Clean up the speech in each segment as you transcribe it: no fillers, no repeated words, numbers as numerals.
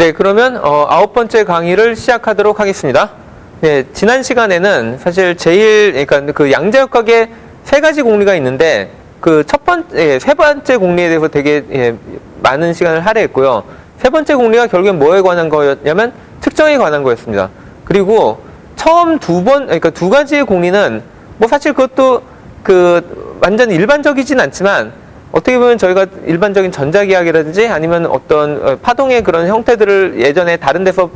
네, 그러면 9번째 강의를 시작하도록 하겠습니다. 네, 지난 시간에는 사실 그러니까 그 양자역학의 세 가지 공리가 있는데 세 번째 공리에 대해서 되게 많은 시간을 할애했고요. 세 번째 공리가 결국엔 뭐에 관한 거였냐면 특정에 관한 거였습니다. 그리고 처음 그러니까 두 가지의 공리는 뭐 사실 그것도 완전 일반적이진 않지만 어떻게 보면 저희가 일반적인 전자기하학이라든지 아니면 어떤 파동의 그런 형태들을 예전에 다른 데서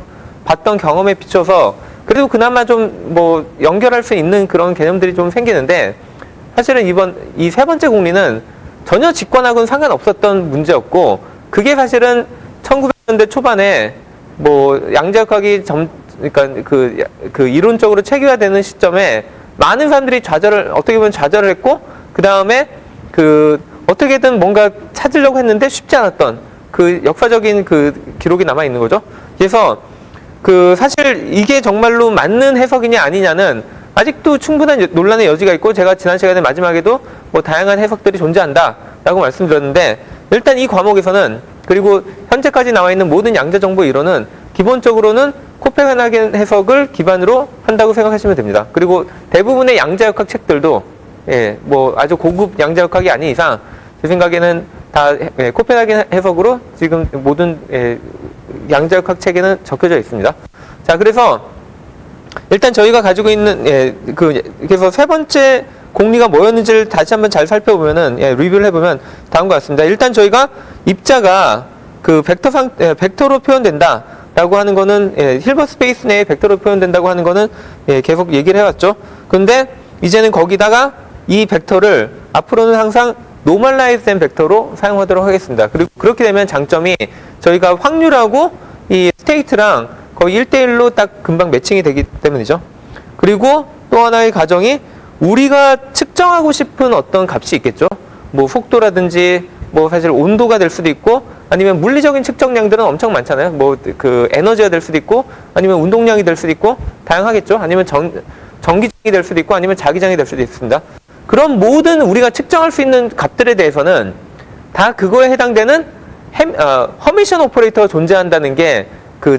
봤던 경험에 비춰서 그래도 그나마 좀 뭐 연결할 수 있는 그런 개념들이 좀 생기는데 사실은 이 세 번째 공리는 전혀 직관하고는 상관없었던 문제였고 그게 사실은 1900년대 초반에 뭐 양자역학이 그러니까 그 이론적으로 체계화되는 시점에 많은 사람들이 어떻게 보면 좌절을 했고 그 다음에 어떻게든 뭔가 찾으려고 했는데 쉽지 않았던 그 역사적인 기록이 남아 있는 거죠. 그래서 사실 이게 정말로 맞는 해석이냐 아니냐는 아직도 충분한 논란의 여지가 있고 제가 지난 시간에 마지막에도 뭐 다양한 해석들이 존재한다라고 말씀드렸는데 일단 이 과목에서는 그리고 현재까지 나와 있는 모든 양자정보 이론은 기본적으로는 코펜하겐 해석을 기반으로 한다고 생각하시면 됩니다. 그리고 대부분의 양자역학 책들도 뭐 아주 고급 양자역학이 아닌 이상 제 생각에는 다 코펜하겐 해석으로 지금 모든 양자역학 책에는 적혀져 있습니다. 자, 그래서 일단 저희가 가지고 있는 그래서 세 번째 공리가 뭐였는지를 다시 한번 잘 살펴보면은 리뷰를 해보면 다음과 같습니다. 일단 저희가 입자가 벡터로 표현된다라고 하는 거는 힐버트 스페이스 내에 벡터로 표현된다고 하는 거는 계속 얘기를 해왔죠. 근데 이제는 거기다가 이 벡터를 앞으로는 항상 노멀라이즈된 벡터로 사용하도록 하겠습니다. 그리고 그렇게 되면 장점이 저희가 확률하고 이 스테이트랑 거의 1대1로 딱 금방 매칭이 되기 때문이죠. 그리고 또 하나의 가정이 우리가 측정하고 싶은 어떤 값이 있겠죠. 뭐 속도라든지 뭐 사실 온도가 될 수도 있고 아니면 물리적인 측정량들은 엄청 많잖아요. 뭐 에너지가 될 수도 있고 아니면 운동량이 될 수도 있고 다양하겠죠. 아니면 전기장이 될 수도 있고 아니면 자기장이 될 수도 있습니다. 그런 모든 우리가 측정할 수 있는 값들에 대해서는 다 그거에 해당되는 허미션 오퍼레이터가 존재한다는 게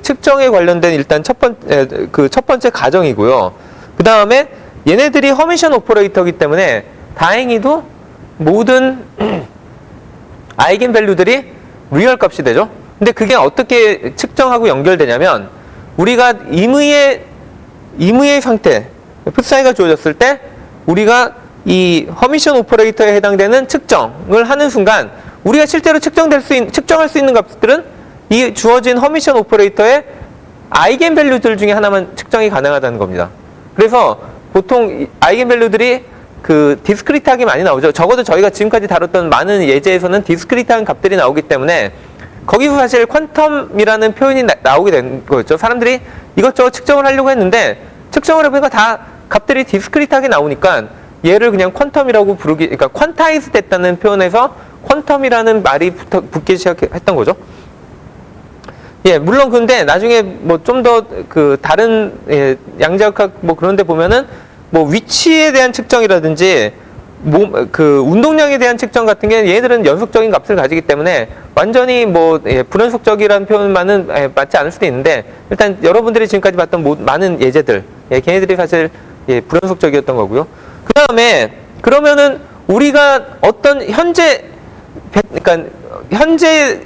측정에 관련된 일단 첫 번째 가정이고요. 그 다음에 얘네들이 허미션 오퍼레이터이기 때문에 다행히도 모든 아이겐 밸류들이 리얼 값이 되죠. 근데 그게 어떻게 측정하고 연결되냐면 우리가 임의의 상태, 풋사이가 주어졌을 때 우리가 이 허미션 오퍼레이터에 해당되는 측정을 하는 순간 우리가 실제로 측정할 수 있는 값들은 이 주어진 허미션 오퍼레이터의 아이겐 밸류들 중에 하나만 측정이 가능하다는 겁니다. 그래서 보통 아이겐 밸류들이 디스크리트하게 많이 나오죠. 적어도 저희가 지금까지 다뤘던 많은 예제에서는 디스크리트한 값들이 나오기 때문에 거기서 사실 퀀텀이라는 표현이 나오게 된 거였죠. 사람들이 이것저것 측정을 하려고 했는데 측정을 해보니까 다 값들이 디스크리트하게 나오니까 얘를 그냥 퀀텀이라고 그러니까 퀀타이즈 됐다는 표현에서 퀀텀이라는 말이 붙기 시작했던 거죠. 물론 근데 나중에 뭐 좀 더 다른 양자역학 뭐 그런 데 보면은 뭐 위치에 대한 측정이라든지 운동량에 대한 측정 같은 게 얘네들은 연속적인 값을 가지기 때문에 완전히 뭐 불연속적이라는 표현만은 맞지 않을 수도 있는데 일단 여러분들이 지금까지 봤던 많은 예제들 걔네들이 사실 불연속적이었던 거고요. 그 다음에 그러면은 우리가 어떤 그러니까 현재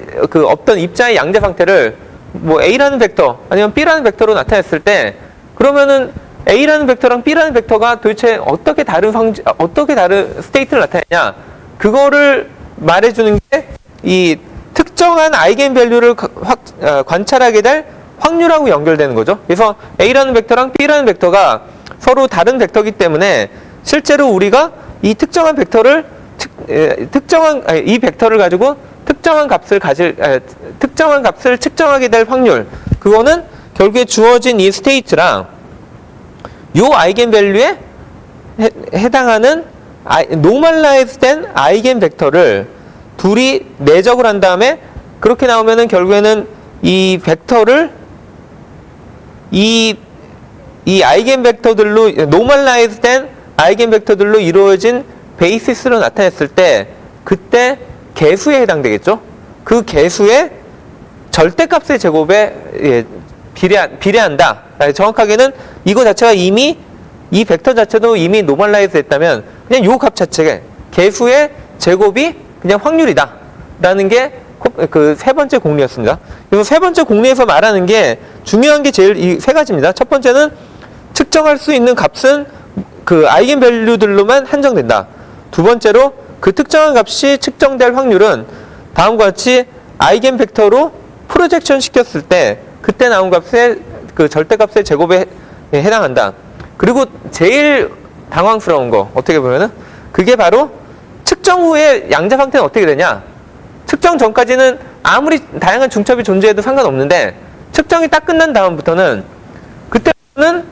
어떤 입자의 양자 상태를 뭐 A라는 벡터 아니면 B라는 벡터로 나타냈을 때 그러면은 A라는 벡터랑 B라는 벡터가 도대체 어떻게 다른 스테이트를 나타내냐 그거를 말해주는 게 이 특정한 아이겐 밸류를 관찰하게 될 확률하고 연결되는 거죠. 그래서 A라는 벡터랑 B라는 벡터가 서로 다른 벡터이기 때문에 실제로 우리가 이 특정한 벡터를 이 벡터를 가지고 특정한 값을 측정하게 될 확률 그거는 결국에 주어진 이 스테이트랑 요 아이겐 밸류에 해당하는 노멀라이즈된 아이겐 벡터를 둘이 내적을 한 다음에 그렇게 나오면은 결국에는 이 벡터를 이 아이겐 벡터들로 노멀라이즈된 아이겐 벡터들로 이루어진 베이시스로 나타냈을 때 그때 개수에 해당되겠죠. 그 개수의 절대값의 제곱에 예, 비례한다. 정확하게는 이거 자체가 이미 이 벡터 자체도 이미 노멀라이즈 됐다면 그냥 요 값 자체가 개수의 제곱이 그냥 확률이다 라는 게 그 세 번째 공리였습니다. 그래서 세 번째 공리에서 말하는 게 중요한 게 제일 이 세 가지입니다. 첫 번째는 측정할 수 있는 값은 그 아이겐 밸류들로만 한정된다. 두 번째로 그 특정한 값이 측정될 확률은 다음과 같이 아이겐 벡터로 프로젝션 시켰을 때 그때 나온 값의 그 절대값의 제곱에 해당한다. 그리고 제일 당황스러운 거 어떻게 보면은 그게 바로 측정 후에 양자 상태는 어떻게 되냐. 측정 전까지는 아무리 다양한 중첩이 존재해도 상관없는데 측정이 딱 끝난 다음부터는 그때는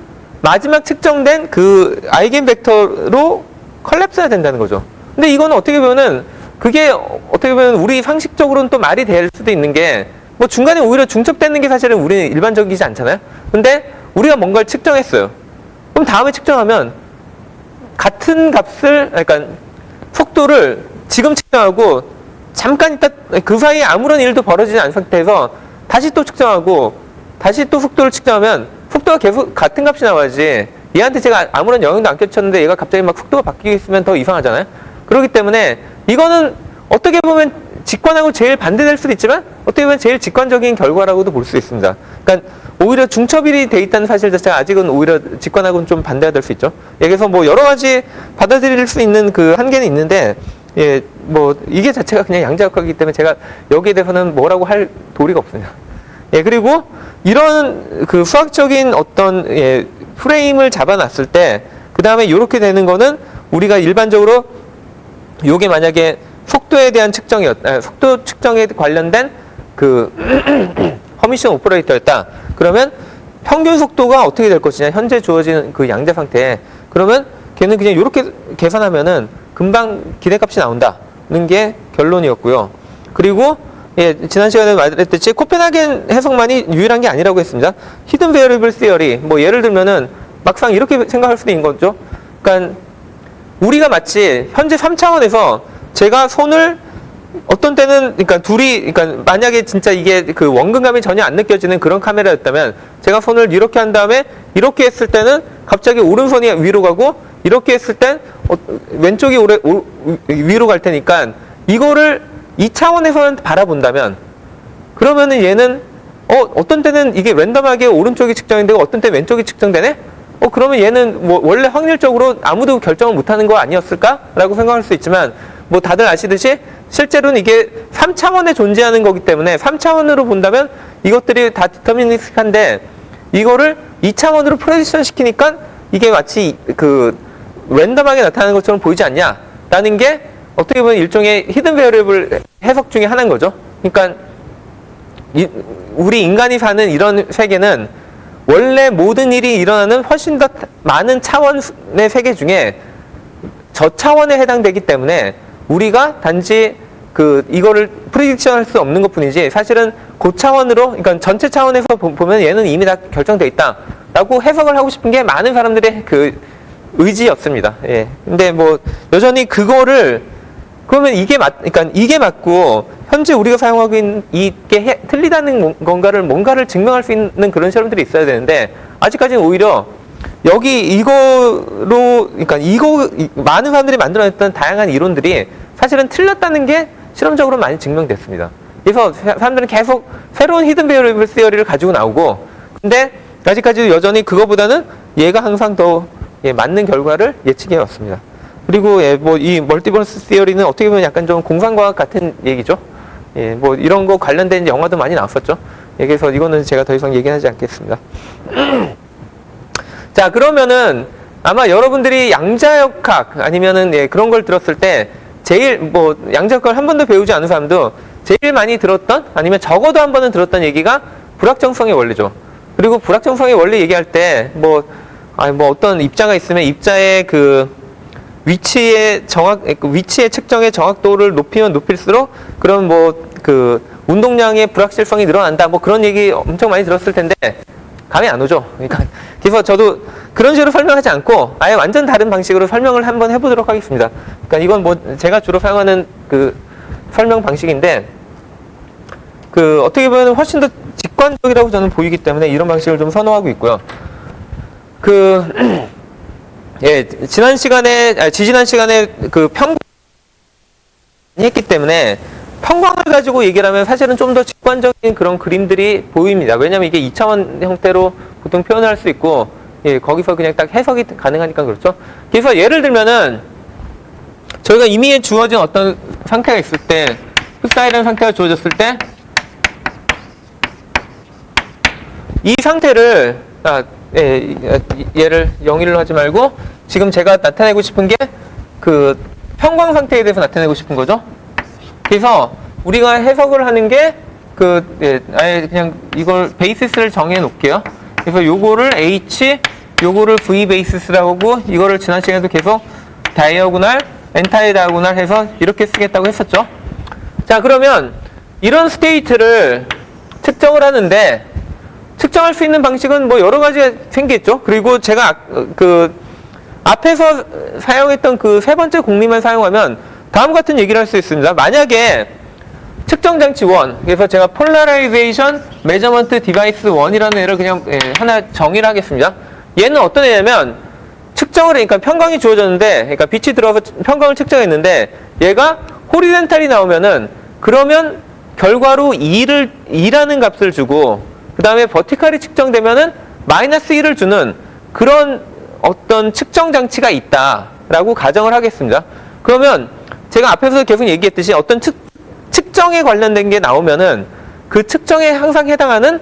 마지막 측정된 그 아이겐 벡터로 컬랩스가 된다는 거죠. 근데 이거는 어떻게 보면은 그게 어떻게 보면 우리 상식적으로는 또 말이 될 수도 있는 게 뭐 중간에 오히려 중첩되는 게 사실은 우리는 일반적이지 않잖아요. 근데 우리가 뭔가를 측정했어요. 그럼 다음에 측정하면 같은 값을 그러니까 속도를 지금 측정하고 잠깐 있다 그 사이에 아무런 일도 벌어지지 않은 상태에서 다시 또 측정하고 다시 또 속도를 측정하면 속도가 계속 같은 값이 나와야지 얘한테 제가 아무런 영향도 안 끼쳤는데 얘가 갑자기 막 속도가 바뀌고 있으면 더 이상하잖아요. 그렇기 때문에 이거는 어떻게 보면 직관하고 제일 반대될 수도 있지만 어떻게 보면 제일 직관적인 결과라고도 볼 수 있습니다. 그러니까 오히려 중첩이 돼 있다는 사실 자체가 아직은 오히려 직관하고는 좀 반대가 될 수 있죠. 그래서 뭐 여러 가지 받아들일 수 있는 그 한계는 있는데 예, 뭐 이게 자체가 그냥 양자역학이기 때문에 제가 여기에 대해서는 뭐라고 할 도리가 없습니다. 예, 그리고 이런 그 수학적인 어떤 예, 프레임을 잡아놨을 때 그 다음에 이렇게 되는 거는 우리가 일반적으로 요게 만약에 속도에 대한 속도 측정에 관련된 그 허미션 오퍼레이터였다. 그러면 평균 속도가 어떻게 될 것이냐. 현재 주어진 그 양자 상태에. 그러면 걔는 그냥 이렇게 계산하면은 금방 기대값이 나온다는 게 결론이었고요. 그리고 예, 지난 시간에 말했듯이 코펜하겐 해석만이 유일한 게 아니라고 했습니다. 히든 베어리블 시어리. 뭐 예를 들면은 막상 이렇게 생각할 수도 있는 거죠. 그러니까 우리가 마치 현재 3차원에서 제가 손을 어떤 때는 그러니까 만약에 진짜 이게 그 원근감이 전혀 안 느껴지는 그런 카메라였다면 제가 손을 이렇게 한 다음에 이렇게 했을 때는 갑자기 오른손이 위로 가고 이렇게 했을 땐 왼쪽이 위로 갈 테니까 이거를 2차원에서는 바라본다면 그러면은 얘는 어떤 때는 이게 랜덤하게 오른쪽이 측정되고 어떤 때 왼쪽이 측정되네? 그러면 얘는 뭐 원래 확률적으로 아무도 결정을 못하는 거 아니었을까라고 생각할 수 있지만 뭐 다들 아시듯이 실제로는 이게 3차원에 존재하는 거기 때문에 3차원으로 본다면 이것들이 다 디터미니스틱한데 이거를 2차원으로 프로젝션 시키니까 이게 마치 그 랜덤하게 나타나는 것처럼 보이지 않냐라는 게 어떻게 보면 일종의 히든 베어리블 해석 중에 하나인 거죠. 그러니까 우리 인간이 사는 이런 세계는 원래 모든 일이 일어나는 훨씬 더 많은 차원의 세계 중에 저차원에 해당되기 때문에 우리가 단지 이거를 프리딕션 할 수 없는 것 뿐이지 사실은 고차원으로, 그러니까 전체 차원에서 보면 얘는 이미 다 결정되어 있다. 라고 해석을 하고 싶은 게 많은 사람들의 그 의지였습니다. 예. 근데 뭐, 여전히 그거를, 그러면 그러니까 이게 맞고, 현재 우리가 사용하고 있는 이게 틀리다는 뭔가를 증명할 수 있는 그런 실험들이 있어야 되는데, 아직까지는 오히려 그러니까 많은 사람들이 만들어냈던 다양한 이론들이 사실은 틀렸다는 게 실험적으로 많이 증명됐습니다. 그래서 사람들은 계속 새로운 히든 베어리블 시어리를 가지고 나오고, 근데 아직까지도 여전히 그거보다는 얘가 항상 더 맞는 결과를 예측해 왔습니다. 그리고 뭐 이 멀티버스 시어리는 어떻게 보면 약간 좀 공상과학 같은 얘기죠. 뭐 이런 거 관련된 영화도 많이 나왔었죠. 그래서 이거는 제가 더 이상 얘기하지 않겠습니다. 자, 그러면은 아마 여러분들이 양자역학 아니면은 그런 걸 들었을 때 제일 뭐 양자역학을 한 번도 배우지 않은 사람도 제일 많이 들었던 아니면 적어도 한 번은 들었던 얘기가 불확정성의 원리죠. 그리고 불확정성의 원리 얘기할 때 뭐 어떤 입자가 있으면 입자의 그 위치의 측정의 정확도를 높이면 높일수록 그런 뭐 그 운동량의 불확실성이 늘어난다. 뭐 그런 얘기 엄청 많이 들었을 텐데 감이 안 오죠. 그러니까 그래서 저도 그런 식으로 설명하지 않고 아예 완전 다른 방식으로 설명을 한번 해보도록 하겠습니다. 그러니까 이건 뭐 제가 주로 사용하는 그 설명 방식인데 어떻게 보면 훨씬 더 직관적이라고 저는 보이기 때문에 이런 방식을 좀 선호하고 있고요. 예, 지지난 시간에 평광 했기 때문에 평광을 가지고 얘기를 하면 사실은 좀 더 직관적인 그런 그림들이 보입니다. 왜냐면 이게 2차원 형태로 보통 표현을 할 수 있고, 예, 거기서 그냥 딱 해석이 가능하니까 그렇죠. 그래서 예를 들면은 저희가 이미 주어진 어떤 상태가 있을 때, 흡사이라는 상태가 주어졌을 때, 이 상태를, 얘를 영의로 하지 말고, 지금 제가 나타내고 싶은 게, 평광 상태에 대해서 나타내고 싶은 거죠. 그래서, 우리가 해석을 하는 게, 아예 그냥 이걸, 베이시스를 정해 놓을게요. 그래서 요거를 H, 요거를 V 베이시스라고 하고, 이거를 지난 시간에도 계속 다이어고널, 엔타이 다이어고널 해서 이렇게 쓰겠다고 했었죠. 자, 그러면, 이런 스테이트를 측정을 하는데, 측정할 수 있는 방식은 뭐 여러 가지가 생기겠죠. 그리고 제가 앞에서 사용했던 세 번째 공리만 사용하면 다음 같은 얘기를 할 수 있습니다. 만약에 측정 장치 1, 그래서 제가 폴라라이제이션 메저먼트 디바이스 1이라는 애를 그냥 하나 정의를 하겠습니다. 얘는 어떤 애냐면 측정을 해, 그러니까 평광이 주어졌는데, 그러니까 빛이 들어서 평광을 측정했는데 얘가 호리젠탈이 나오면은 그러면 결과로 2라는 값을 주고 그 다음에 버티컬이 측정되면은 마이너스 1을 주는 그런 어떤 측정 장치가 있다라고 가정을 하겠습니다. 그러면 제가 앞에서 계속 얘기했듯이 어떤 측정에 관련된 게 나오면은 그 측정에 항상 해당하는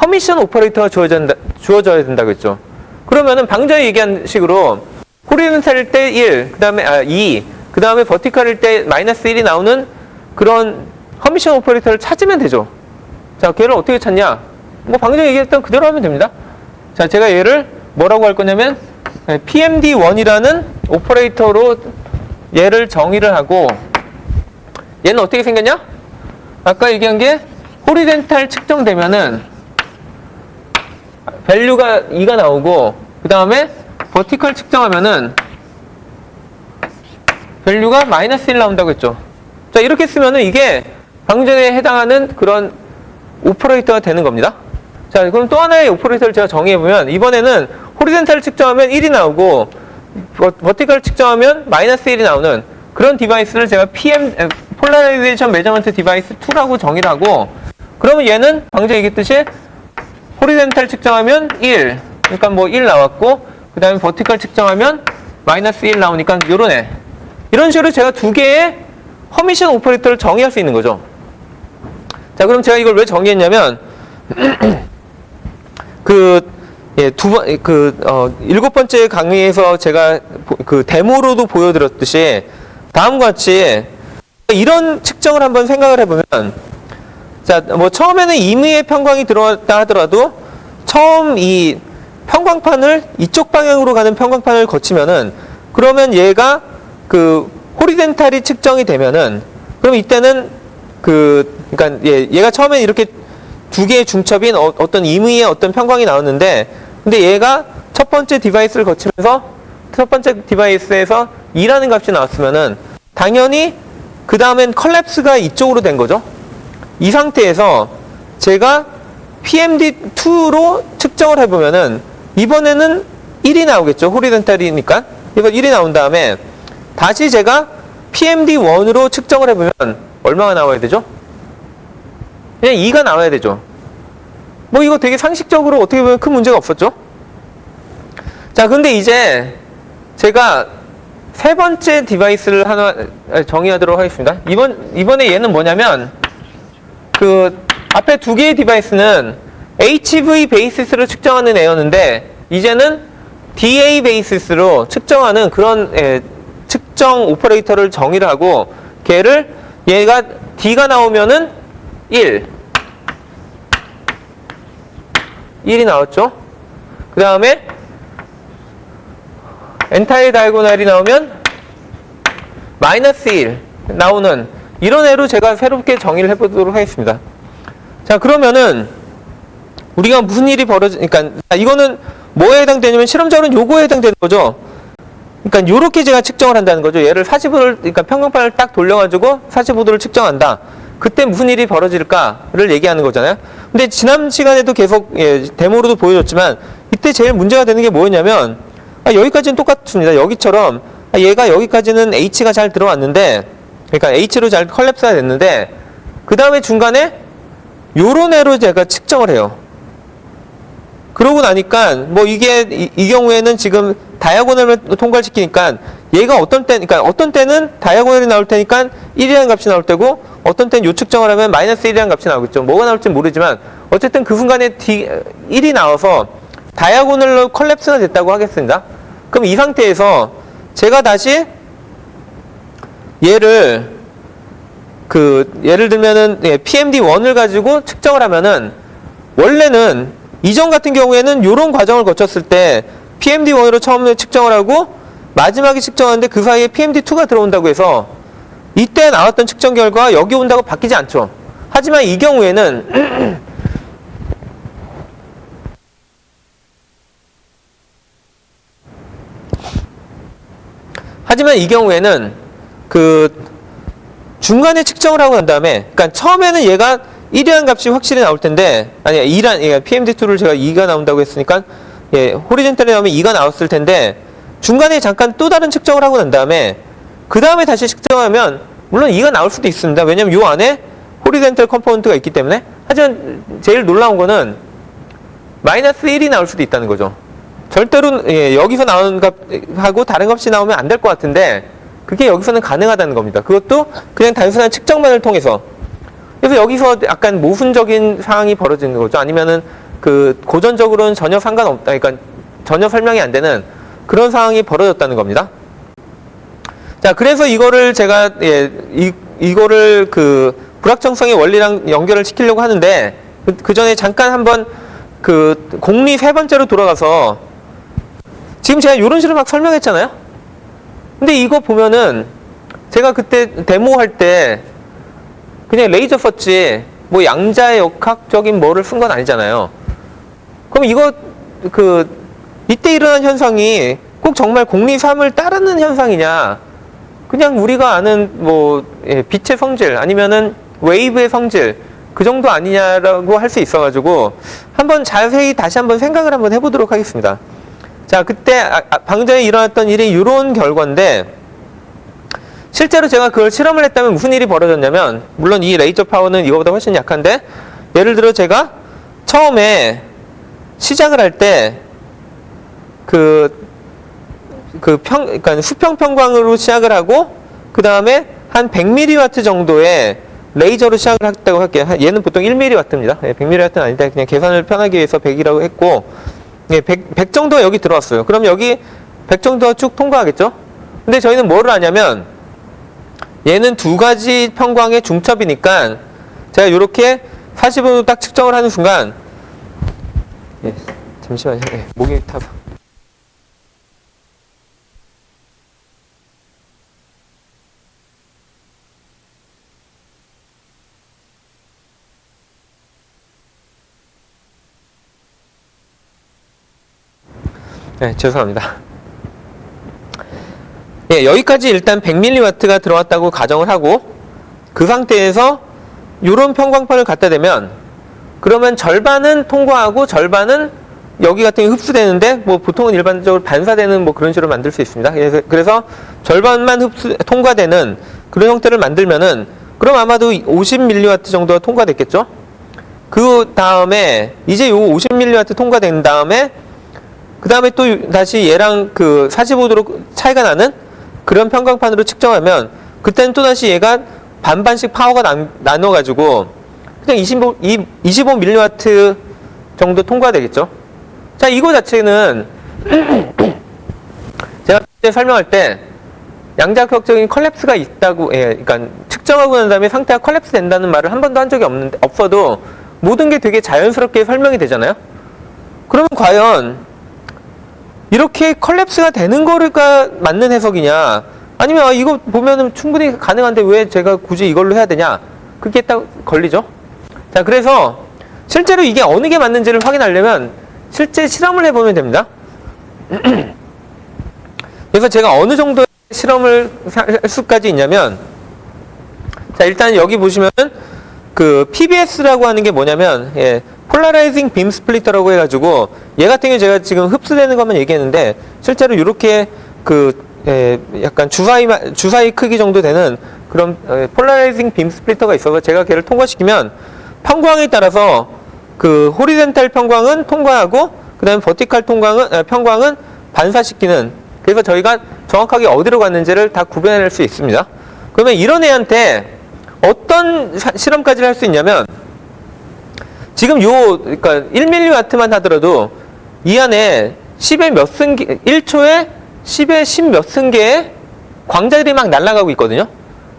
허미션 오퍼레이터가 주어져야 된다고 했죠. 그러면은 방금 전에 얘기한 식으로 호리젠탈일 때 1, 그 다음에 2, 그 다음에 버티컬일 때 마이너스 1이 나오는 그런 허미션 오퍼레이터를 찾으면 되죠. 자, 걔를 어떻게 찾냐? 뭐 방금 전에 얘기했던 그대로 하면 됩니다. 자, 제가 얘를 뭐라고 할 거냐면 PMD1이라는 오퍼레이터로 얘를 정의를 하고, 얘는 어떻게 생겼냐? 아까 얘기한 게 호리젠탈 측정되면은 밸류가 2가 나오고, 그 다음에 버티컬 측정하면은 밸류가 마이너스 1 나온다고 했죠. 자, 이렇게 쓰면은 이게 방금 전에 해당하는 그런 오퍼레이터가 되는 겁니다. 자, 그럼 또 하나의 오퍼레이터를 제가 정의해보면, 이번에는 호리젠탈을 측정하면 1이 나오고, 버티컬을 측정하면 마이너스 1이 나오는 그런 디바이스를 제가 폴라라이제이션 메저먼트 디바이스 2라고 정의를 하고, 그러면 얘는 방금 전에 얘기했듯이 호리젠탈 측정하면 1, 그러니까 뭐 1 나왔고, 그 다음에 버티컬 측정하면 마이너스 1 나오니까 요런 애. 이런 식으로 제가 두 개의 허미션 오퍼레이터를 정의할 수 있는 거죠. 자, 그럼 제가 이걸 왜 정의했냐면, 일곱 번째 강의에서 제가 데모로도 보여드렸듯이 다음과 같이 이런 측정을 한번 생각을 해보면, 자, 뭐 처음에는 임의의 평광이 들어왔다 하더라도 처음 이 평광판을 이쪽 방향으로 가는 평광판을 거치면은, 그러면 얘가 호리젠탈이 측정이 되면은, 그럼 이때는 그러니까 얘가 처음에 이렇게 두 개의 중첩인 어떤 임의의 어떤 평광이 나왔는데, 근데 얘가 첫 번째 디바이스를 거치면서 첫 번째 디바이스에서 2라는 값이 나왔으면은 당연히 그 다음엔 컬랩스가 이쪽으로 된 거죠. 이 상태에서 제가 PMD2로 측정을 해보면은 이번에는 1이 나오겠죠. 호리젠탈이니까. 그래서 1이 나온 다음에 다시 제가 PMD1으로 측정을 해보면 얼마가 나와야 되죠? 그냥 2가 나와야 되죠. 뭐 이거 되게 상식적으로 어떻게 보면 큰 문제가 없었죠? 자, 근데 이제 제가 세 번째 디바이스를 하나 정의하도록 하겠습니다. 이번에 얘는 뭐냐면, 앞에 두 개의 디바이스는 HV 베이시스로 측정하는 애였는데, 이제는 DA 베이시스로 측정하는 그런 측정 오퍼레이터를 정의를 하고, 얘가 D가 나오면은 1이 나왔죠. 그 다음에 엔타일 다이고널이 나오면 마이너스 1 나오는 이런 애로 제가 새롭게 정의를 해보도록 하겠습니다. 자, 그러면은 우리가 무슨 일이 그러니까 이거는 뭐에 해당되냐면 실험적으로는 요거에 해당되는 거죠. 그러니까 요렇게 제가 측정을 한다는 거죠. 얘를 45도를, 그러니까 평광판을 딱 돌려가지고 45도를 측정한다. 그때 무슨 일이 벌어질까를 얘기하는 거잖아요. 근데 지난 시간에도 계속 데모로도 보여줬지만 이때 제일 문제가 되는 게 뭐였냐면 여기까지는 똑같습니다. 여기처럼 얘가 여기까지는 H가 잘 들어왔는데, 그러니까 H로 잘 컬랩스가 됐는데 그 다음에 중간에 요런 애로 제가 측정을 해요. 그러고 나니까 뭐 이게 이 경우에는 지금 다이아고널을 통과시키니까 얘가 어떤 때는 다이아고널이 나올 테니까 1이라는 값이 나올 때고 어떤 때는 요 측정을 하면 마이너스 1이라는 값이 나오겠죠. 뭐가 나올지 모르지만 어쨌든 그 순간에 1이 나와서 다이아고널로 컬랩스가 됐다고 하겠습니다. 그럼 이 상태에서 제가 다시 얘를 예를 들면은 PMD1을 가지고 측정을 하면은 원래는 이전 같은 경우에는 이런 과정을 거쳤을 때 PMD1으로 처음에 측정을 하고 마지막에 측정하는데 그 사이에 PMD2가 들어온다고 해서 이때 나왔던 측정 결과가 여기 온다고 바뀌지 않죠. 하지만 이 경우에는 중간에 측정을 하고 난 다음에, 그러니까 처음에는 얘가 1이라는 값이 확실히 나올 텐데, PMD2를 제가 2가 나온다고 했으니까, 호리젠탈에 나오면 2가 나왔을 텐데, 중간에 잠깐 또 다른 측정을 하고 난 다음에, 그 다음에 다시 측정하면, 물론 2가 나올 수도 있습니다. 왜냐면 요 안에 호리젠탈 컴포넌트가 있기 때문에. 하지만 제일 놀라운 거는, 마이너스 1이 나올 수도 있다는 거죠. 절대로, 여기서 나오는 값하고 다른 값이 나오면 안 될 것 같은데, 그게 여기서는 가능하다는 겁니다. 그것도 그냥 단순한 측정만을 통해서. 그래서 여기서 약간 모순적인 상황이 벌어지는 거죠. 아니면은 고전적으로는 전혀 상관없다. 그러니까 전혀 설명이 안 되는 그런 상황이 벌어졌다는 겁니다. 자, 그래서 이거를 제가, 이거를 불확정성의 원리랑 연결을 시키려고 하는데, 그 전에 잠깐 한번 공리 세 번째로 돌아가서, 지금 제가 이런 식으로 막 설명했잖아요? 근데 이거 보면은 제가 그때 데모할 때 그냥 레이저 썼지 뭐 양자의 역학적인 뭐를 쓴 건 아니잖아요. 그럼 이거 이때 일어난 현상이 꼭 정말 공리 3을 따르는 현상이냐, 그냥 우리가 아는 빛의 성질 아니면은 웨이브의 성질 그 정도 아니냐라고 할 수 있어가지고 한번 자세히 다시 한번 생각을 한번 해보도록 하겠습니다. 자, 그때 방금 전에 일어났던 일이 이런 결과인데, 실제로 제가 그걸 실험을 했다면 무슨 일이 벌어졌냐면, 물론 이 레이저 파워는 이거보다 훨씬 약한데, 예를 들어 제가 처음에 시작을 할 때 그러니까 수평 평광으로 시작을 하고 그 다음에 한 100mW 정도의 레이저로 시작을 했다고 할게요. 얘는 보통 1mW입니다. 100mW는 아닌데 그냥 계산을 편하게 위해서 100이라고 했고, 100 정도가 여기 들어왔어요. 그럼 여기 100 정도가 쭉 통과하겠죠? 근데 저희는 뭐를 하냐면, 얘는 두 가지 평광의 중첩이니까, 제가 이렇게 45도 딱 측정을 하는 순간, 잠시만요. 목이 타서. 죄송합니다. 여기까지 일단 100mW가 들어왔다고 가정을 하고, 그 상태에서 이런 평광판을 갖다 대면, 그러면 절반은 통과하고 절반은 여기 같은 게 흡수되는데, 보통은 일반적으로 반사되는 그런 식으로 만들 수 있습니다. 그래서 절반만 통과되는 그런 형태를 만들면은, 그럼 아마도 50mW 정도가 통과됐겠죠? 그 다음에, 이제 요 50mW 통과된 다음에, 그 다음에 또 다시 얘랑 45도로 차이가 나는 그런 평광판으로 측정하면, 그때는 또 다시 얘가 반반씩 파워가 나눠가지고 그냥 25mW 정도 통과되겠죠. 자, 이거 자체는 제가 그때 설명할 때 양자역학적인 컬랩스가 있다고, 그러니까 측정하고 난 다음에 상태가 컬랩스 된다는 말을 한 번도 한 적이 없어도 모든 게 되게 자연스럽게 설명이 되잖아요. 그러면 과연 이렇게 컬랩스가 되는 거가 맞는 해석이냐, 아니면 이거 보면은 충분히 가능한데 왜 제가 굳이 이걸로 해야 되냐, 그게 딱 걸리죠. 자, 그래서 실제로 이게 어느 게 맞는지를 확인하려면 실제 실험을 해보면 됩니다. 그래서 제가 어느 정도의 실험을 할 수까지 있냐면, 자, 일단 여기 보시면은 그 PBS라고 하는 게 뭐냐면, 폴라라이징 빔 스플리터라고 해가지고, 얘 같은 경우 제가 지금 흡수되는 것만 얘기했는데, 실제로 이렇게 약간 주사위 크기 정도 되는 그런 폴라라이징 빔 스플리터가 있어서 제가 걔를 통과시키면 편광에 따라서 그 호리젠탈 편광은 통과하고, 그 다음에 버티칼 편광은 반사시키는, 그래서 저희가 정확하게 어디로 갔는지를 다 구별할 수 있습니다. 그러면 이런 애한테 어떤 실험까지 할 수 있냐면, 지금 그러니까 1mW만 하더라도 이 안에 10의 몇 승계, 1초에 10의 10 몇 승계의 광자들이 막 날아가고 있거든요.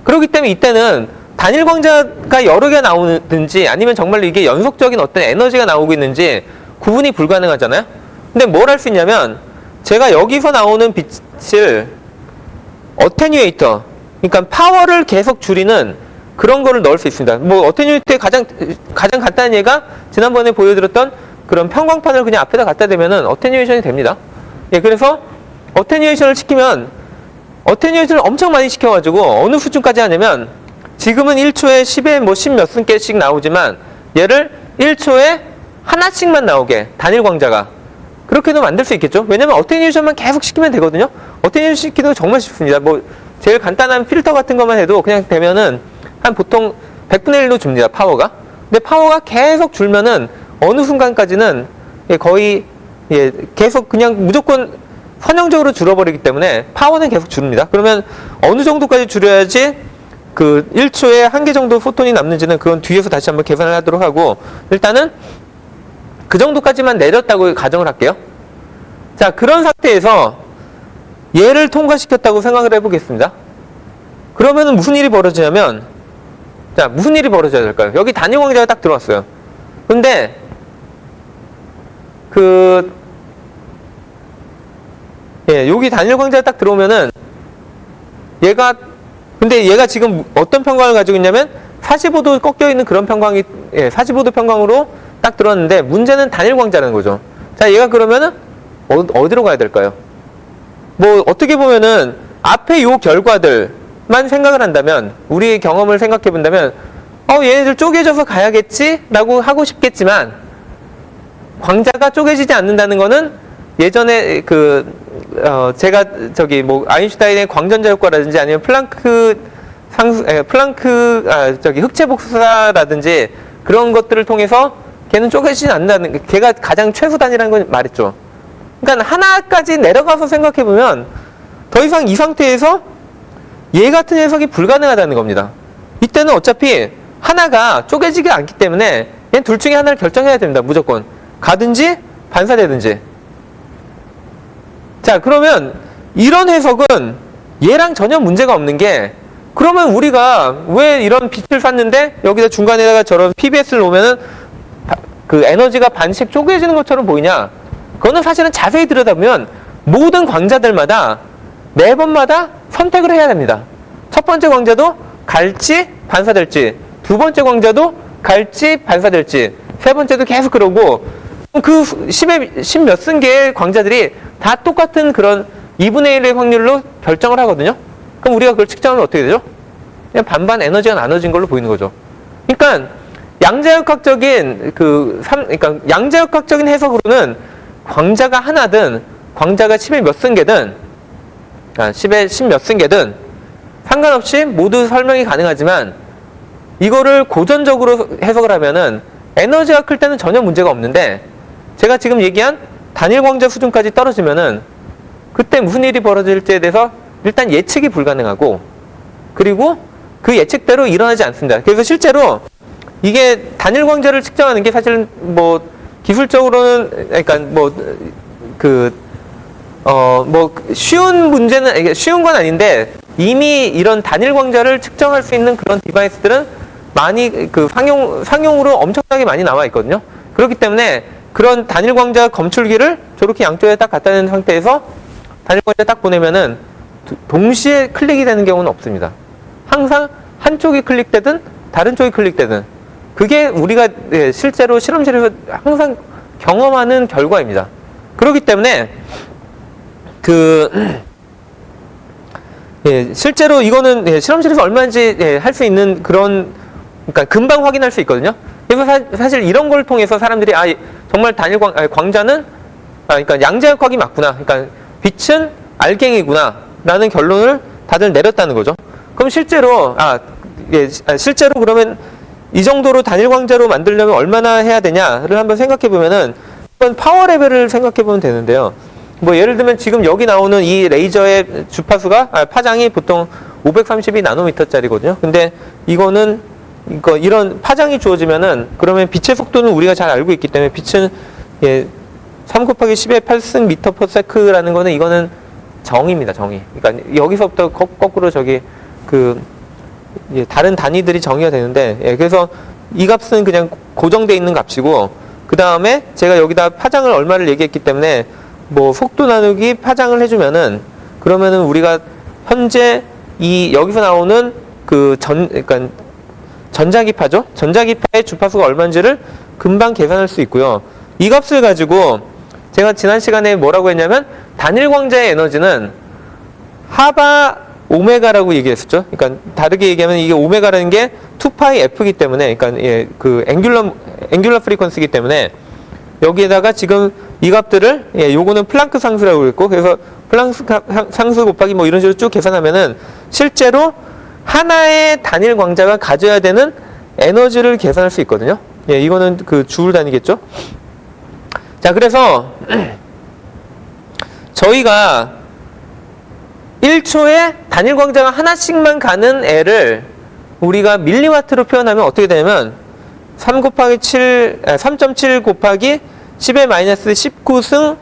그렇기 때문에 이때는 단일 광자가 여러 개 나오든지 아니면 정말로 이게 연속적인 어떤 에너지가 나오고 있는지 구분이 불가능하잖아요. 근데 뭘 할 수 있냐면, 제가 여기서 나오는 빛을 어테뉴에이터, 그러니까 파워를 계속 줄이는 그런 거를 넣을 수 있습니다. 뭐 어테뉴에이터의 가장 간단한 예가 지난번에 보여드렸던 그런 편광판을 그냥 앞에다 갖다 대면은 어테뉴에이션이 됩니다. 그래서 어테뉴에이션을 시키면, 어테뉴에이션을 엄청 많이 시켜가지고 어느 수준까지 하냐면, 지금은 1초에 10에 뭐 10 몇 승 개씩 나오지만 얘를 1초에 하나씩만 나오게, 단일 광자가 그렇게도 만들 수 있겠죠. 왜냐면 어테뉴에이션만 계속 시키면 되거든요. 어테뉴에이션 시키도 정말 쉽습니다. 뭐 제일 간단한 필터 같은 것만 해도 그냥 되면은 한 보통 100분의 1로 줍니다, 파워가. 근데 파워가 계속 줄면은 어느 순간까지는 거의 계속 그냥 무조건 선형적으로 줄어버리기 때문에 파워는 계속 줄입니다. 그러면 어느 정도까지 줄여야지 그 1초에 한 개 정도 포톤이 남는지는 그건 뒤에서 다시 한번 계산을 하도록 하고, 일단은 그 정도까지만 내렸다고 가정을 할게요. 자, 그런 상태에서 얘를 통과시켰다고 생각을 해보겠습니다. 그러면은 무슨 일이 벌어지냐면, 자, 무슨 일이 벌어져야 될까요? 여기 단일 광자가 딱 들어왔어요. 근데 여기 단일 광자가 딱 들어오면은 근데 얘가 지금 어떤 편광을 가지고 있냐면 45도 꺾여 있는 그런 편광이, 45도 편광으로 딱 들어왔는데, 문제는 단일 광자라는 거죠. 자, 얘가 그러면은 어디로 가야 될까요? 뭐 어떻게 보면은 앞에 요 결과들만 생각을 한다면, 우리의 경험을 생각해 본다면 얘네들 쪼개져서 가야겠지 라고 하고 싶겠지만, 광자가 쪼개지지 않는다는 거는 예전에 제가 아인슈타인의 광전자 효과라든지 아니면 흑체 복사라든지 그런 것들을 통해서 걔는 쪼개지지 않는다는, 걔가 가장 최소 단위라는 걸 말했죠. 그러니까 하나까지 내려가서 생각해 보면 더 이상 이 상태에서 얘 같은 해석이 불가능하다는 겁니다. 이때는 어차피 하나가 쪼개지지 않기 때문에 얘는 둘 중에 하나를 결정해야 됩니다. 무조건 가든지 반사되든지. 자, 그러면 이런 해석은 얘랑 전혀 문제가 없는 게, 그러면 우리가 왜 이런 빛을 쐈는데 여기다 중간에다가 저런 PBS를 놓으면은 그 에너지가 반씩 쪼개지는 것처럼 보이냐? 그거는 사실은 자세히 들여다보면 모든 광자들마다 매번마다 선택을 해야 됩니다. 첫 번째 광자도 갈지 반사될지, 두 번째 광자도 갈지 반사될지, 세 번째도 계속 그러고, 그 10 몇 승 개의 광자들이 다 똑같은 그런 2분의 1의 확률로 결정을 하거든요. 그럼 우리가 그걸 측정하면 어떻게 되죠? 그냥 반반 에너지가 나눠진 걸로 보이는 거죠. 그러니까 그러니까 양자역학적인 해석으로는 광자가 하나든 광자가 10의 몇 승 개든, 10의 10 몇 승 개든 상관없이 모두 설명이 가능하지만, 이거를 고전적으로 해석을 하면은 에너지가 클 때는 전혀 문제가 없는데, 제가 지금 얘기한 단일 광자 수준까지 떨어지면은 그때 무슨 일이 벌어질지에 대해서 일단 예측이 불가능하고, 그리고 그 예측대로 일어나지 않습니다. 그래서 실제로 이게 단일 광자를 측정하는 게 사실은 뭐 기술적으로는, 그러니까 쉬운 문제는, 쉬운 건 아닌데, 이미 이런 단일 광자를 측정할 수 있는 그런 디바이스들은 많이 상용으로 엄청나게 많이 나와 있거든요. 그렇기 때문에 그런 단일 광자 검출기를 저렇게 양쪽에 딱 갖다 놓은 상태에서 단일 광자 딱 보내면은 동시에 클릭이 되는 경우는 없습니다. 항상 한쪽이 클릭되든 다른 쪽이 클릭되든, 그게 우리가 실제로 실험실에서 항상 경험하는 결과입니다. 그렇기 때문에 실제로 이거는 실험실에서 얼마든지 할 수 있는 그런 그러니까 금방 확인할 수 있거든요. 그래서 사실 이런 걸 통해서 사람들이 정말 광자는 그러니까 양자역학이 맞구나. 그러니까 빛은 알갱이구나 라는 결론을 다들 내렸다는 거죠. 그럼 실제로 실제로 그러면 이 정도로 단일 광자로 만들려면 얼마나 해야 되냐를 한번 생각해 보면은 이건 파워 레벨을 생각해 보면 되는데요. 뭐 예를 들면 지금 여기 나오는 이 레이저의 주파수가 파장이 보통 532 나노미터짜리거든요. 근데 이거는 이런 파장이 주어지면은 그러면 빛의 속도는 우리가 잘 알고 있기 때문에 빛은 3 곱하기 10의 8승 미터 퍼 세크라는 거는 이거는 정입니다, 정의. 그러니까 여기서부터 거꾸로 다른 단위들이 정의가 되는데, 그래서 이 값은 그냥 고정되어 있는 값이고, 그 다음에 제가 여기다 파장을 얼마를 얘기했기 때문에, 뭐, 속도 나누기 파장을 해주면은, 그러면은 우리가 현재 여기서 나오는 그러니까 전자기파죠? 전자기파의 주파수가 얼마인지를 금방 계산할 수 있고요. 이 값을 가지고 제가 지난 시간에 뭐라고 했냐면 단일 광자의 에너지는 하바 오메가라고 얘기했었죠. 그러니까 다르게 얘기하면 이게 오메가라는 게 2파이 F이기 때문에, 그러니까 그 앵귤러 프리퀀시이기 때문에 여기에다가 지금 이 값들을 요거는 플랑크 상수라고 했고, 그래서 플랑크 상수 곱하기 뭐 이런 식으로 쭉 계산하면은 실제로 하나의 단일 광자가 가져야 되는 에너지를 계산할 수 있거든요. 이거는 그 주울 단위겠죠. 자, 그래서 저희가 1초에 단일 광자가 하나씩만 가는 애를 우리가 밀리와트로 표현하면 어떻게 되냐면 3.7 곱하기 10의 마이너스 19승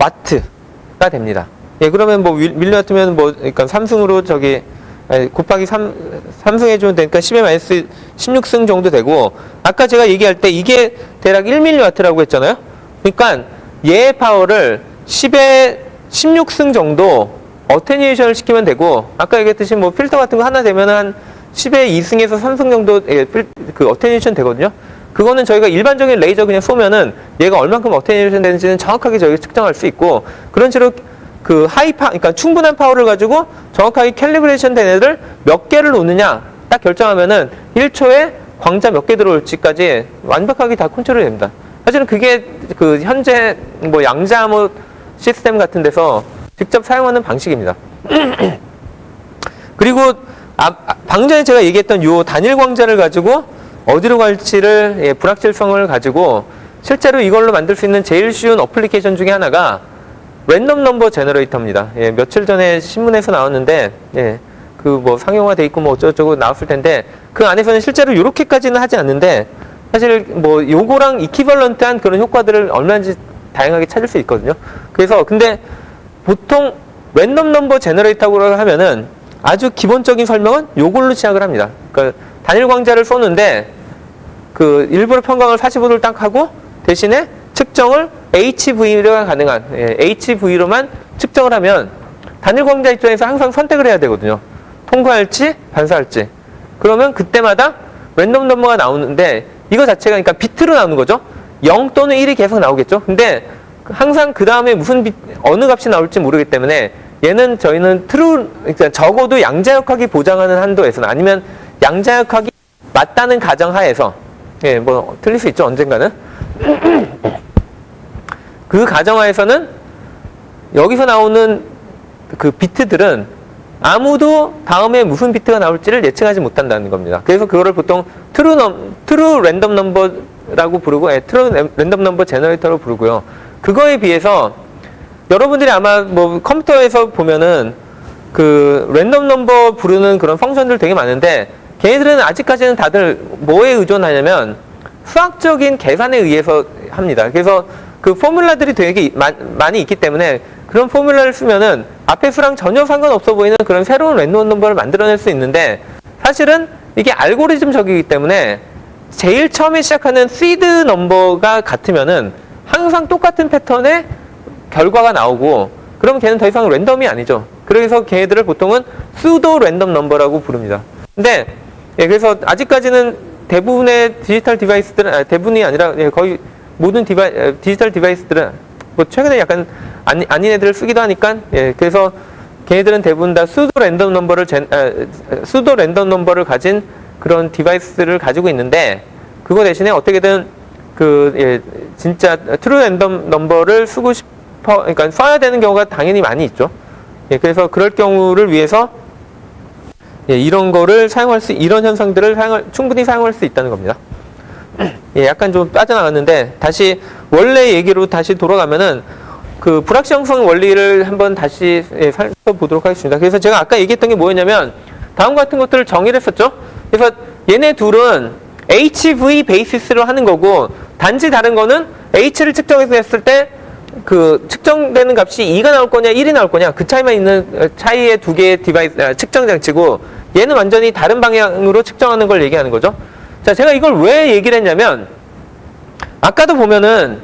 와트가 됩니다. 그러면 뭐 밀리와트면 뭐 그러니까 3승으로 곱하기 3승 해주면 되니까 10의 마이너스 16승 정도 되고, 아까 제가 얘기할 때 이게 대략 1mW라고 했잖아요. 그러니까 얘의 파워를 10의 16승 정도 어테뉴에이션을 시키면 되고, 아까 얘기했듯이 뭐 필터 같은 거 하나 되면 한 10의 2승에서 3승 정도 그 어테뉴에이션 되거든요. 그거는 저희가 일반적인 레이저 그냥 쏘면은 얘가 얼만큼 어테뉴에이션 되는지는 정확하게 저희가 측정할 수 있고, 그런 식으로 그 그러니까 충분한 파워를 가지고 정확하게 캘리브레이션 된 애를 몇 개를 놓느냐 딱 결정하면은 1초에 광자 몇 개 들어올지까지 완벽하게 다 컨트롤이 됩니다. 사실은 그게 그 현재 뭐 양자 뭐 시스템 같은 데서 직접 사용하는 방식입니다. 그리고 방금 전에 제가 얘기했던 요 단일 광자를 가지고 어디로 갈지를 불확실성을 가지고 실제로 이걸로 만들 수 있는 제일 쉬운 어플리케이션 중에 하나가 랜덤 넘버 제너레이터입니다. 며칠 전에 신문에서 나왔는데 그 뭐 상용화돼 있고 뭐 어쩌고저쩌고 나왔을 텐데, 그 안에서는 실제로 이렇게까지는 하지 않는데 사실 뭐 요거랑 이퀴벌런트한 그런 효과들을 얼마든지 다양하게 찾을 수 있거든요. 그래서 근데 보통 랜덤 넘버 제너레이터라고 하면은 아주 기본적인 설명은 요걸로 시작을 합니다. 그러니까 단일 광자를 쏘는데 그 일부러 평광을 45도를 딱 하고 대신에 측정을 HV가 가능한 HV로만 측정을 하면 단일 광자 입장에서 항상 선택을 해야 되거든요. 통과할지 반사할지. 그러면 그때마다 랜덤 넘버가 나오는데 이거 자체가 그러니까 비트로 나오는 거죠. 0 또는 1이 계속 나오겠죠. 근데 항상 그 다음에 어느 값이 나올지 모르기 때문에 얘는 저희는 그러니까 적어도 양자역학이 보장하는 한도에서는, 아니면 양자역학이 맞다는 가정하에서, 뭐 틀릴 수 있죠, 언젠가는. 그 가정하에서는 여기서 나오는 그 비트들은 아무도 다음에 무슨 비트가 나올지를 예측하지 못한다는 겁니다. 그래서 그거를 보통 트루 랜덤 넘버라고 부르고, 트루 랜덤 넘버 제너레이터로 부르고요. 그거에 비해서 여러분들이 아마 뭐 컴퓨터에서 보면은 그 랜덤 넘버 부르는 그런 펑션들 되게 많은데, 걔네들은 아직까지는 다들 뭐에 의존하냐면 수학적인 계산에 의해서 합니다. 그래서 그 포뮬라들이 되게 많이 있기 때문에 그런 포뮬라를 쓰면은 앞에 수랑 전혀 상관없어 보이는 그런 새로운 랜덤 넘버를 만들어낼 수 있는데, 사실은 이게 알고리즘적이기 때문에 제일 처음에 시작하는 시드 넘버가 같으면은 항상 똑같은 패턴의 결과가 나오고, 그러면 걔는 더 이상 랜덤이 아니죠. 그래서 걔네들을 보통은 수도 랜덤 넘버라고 부릅니다. 근데 그래서 아직까지는 대부분의 디지털 디바이스들은, 대부분이 아니라 거의 모든 디지털 디바이스들은 뭐 최근에 약간 아닌 애들을 쓰기도 하니까, 그래서 걔네들은 대부분 다 수도 랜덤 넘버를 가진 그런 디바이스를 가지고 있는데 그거 대신에 어떻게든 진짜 트루 랜덤 넘버를 쓰고 그러니까 써야 되는 경우가 당연히 많이 있죠. 예, 그래서 그럴 경우를 위해서 이런 거를 이런 현상들을 충분히 사용할 수 있다는 겁니다. 예, 약간 좀 빠져나갔는데 다시 원래 얘기로 다시 돌아가면은 그 불확실성 원리를 한번 다시 살펴보도록 하겠습니다. 그래서 제가 아까 얘기했던 게 뭐였냐면 다음과 같은 것들을 정의를 했었죠. 그래서 얘네 둘은 HV 베이시스로 하는 거고 단지 다른 거는 H를 측정해서 했을 때 그 측정되는 값이 2가 나올 거냐 1이 나올 거냐 그 차이만 있는 차이의 두 개의 측정 장치고 얘는 완전히 다른 방향으로 측정하는 걸 얘기하는 거죠. 자, 제가 이걸 왜 얘기를 했냐면 아까도 보면은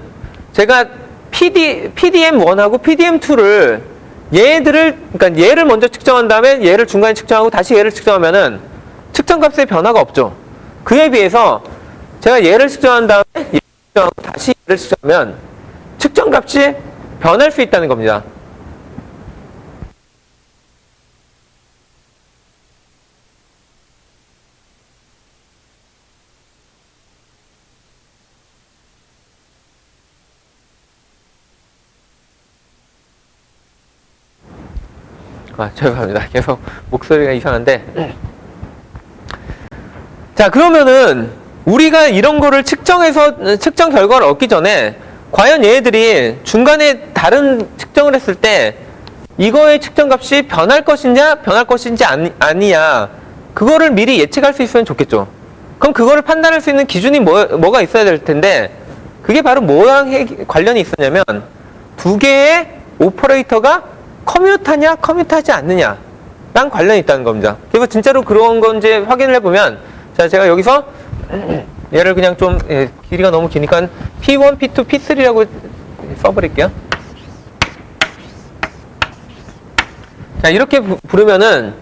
제가 PDM1하고 PDM2를 그러니까 얘를 먼저 측정한 다음에 얘를 중간에 측정하고 다시 얘를 측정하면은 측정값의 변화가 없죠. 그에 비해서 제가 얘를 측정한 다음에 얘를 측정하고 다시 얘를 측정하면 측정값이 변할 수 있다는 겁니다. 죄송합니다. 계속 목소리가 이상한데. 자, 그러면은 우리가 이런 거를 측정해서 측정 결과를 얻기 전에 과연 얘네들이 중간에 다른 측정을 했을 때 이거의 측정값이 변할 것인지 아니냐 그거를 미리 예측할 수 있으면 좋겠죠. 그럼 그거를 판단할 수 있는 기준이 뭐가 있어야 될 텐데 그게 바로 뭐랑 관련이 있었냐면 두 개의 오퍼레이터가 커뮤트하냐 커뮤트하지 않느냐랑 관련이 있다는 겁니다. 그래서 진짜로 그런 건지 확인을 해보면 자, 제가 여기서 얘를 그냥 좀 길이가 너무 기니까 P1, P2, P3라고 써버릴게요. 자, 이렇게 부르면은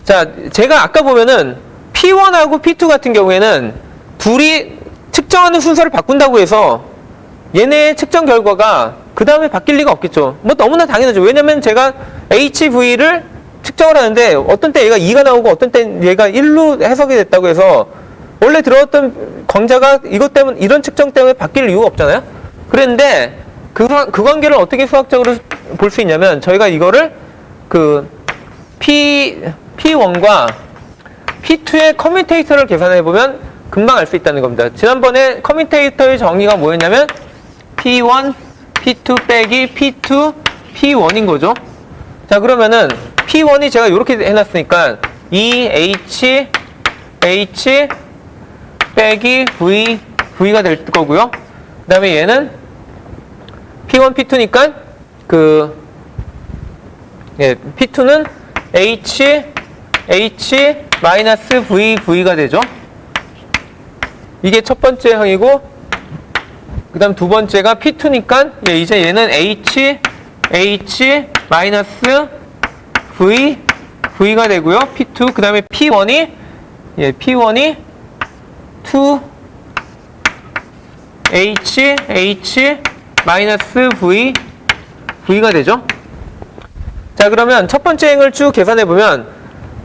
자, 제가 아까 보면은 P1하고 P2 같은 경우에는 둘이 측정하는 순서를 바꾼다고 해서 얘네의 측정 결과가 그 다음에 바뀔 리가 없겠죠. 뭐 너무나 당연하죠. 왜냐면 제가 HV를 측정을 하는데 어떤 때 얘가 2가 나오고 어떤 때 얘가 1로 해석이 됐다고 해서 원래 들어왔던 광자가 이런 측정 때문에 바뀔 이유가 없잖아요. 그런데 그 관계를 어떻게 수학적으로 볼 수 있냐면 저희가 이거를 P1과 P2의 커뮤테이터를 계산해보면 금방 알 수 있다는 겁니다. 지난번에 커뮤테이터의 정의가 뭐였냐면 P1, P2 빼기 P2, P1인 거죠. 자, 그러면은 P1이 제가 이렇게 해놨으니까 H 빼기 V가 될 거고요. 그 다음에 얘는 P1, P2니까 P2는 H 마이너스 V가 되죠. 이게 첫 번째 항이고 그 다음 두 번째가 P2니까 이제 얘는 H 마이너스 V가 되고요. P2 그 다음에 P1이 2H 마이너스 V가 되죠. 자, 그러면 첫 번째 행을 쭉 계산해보면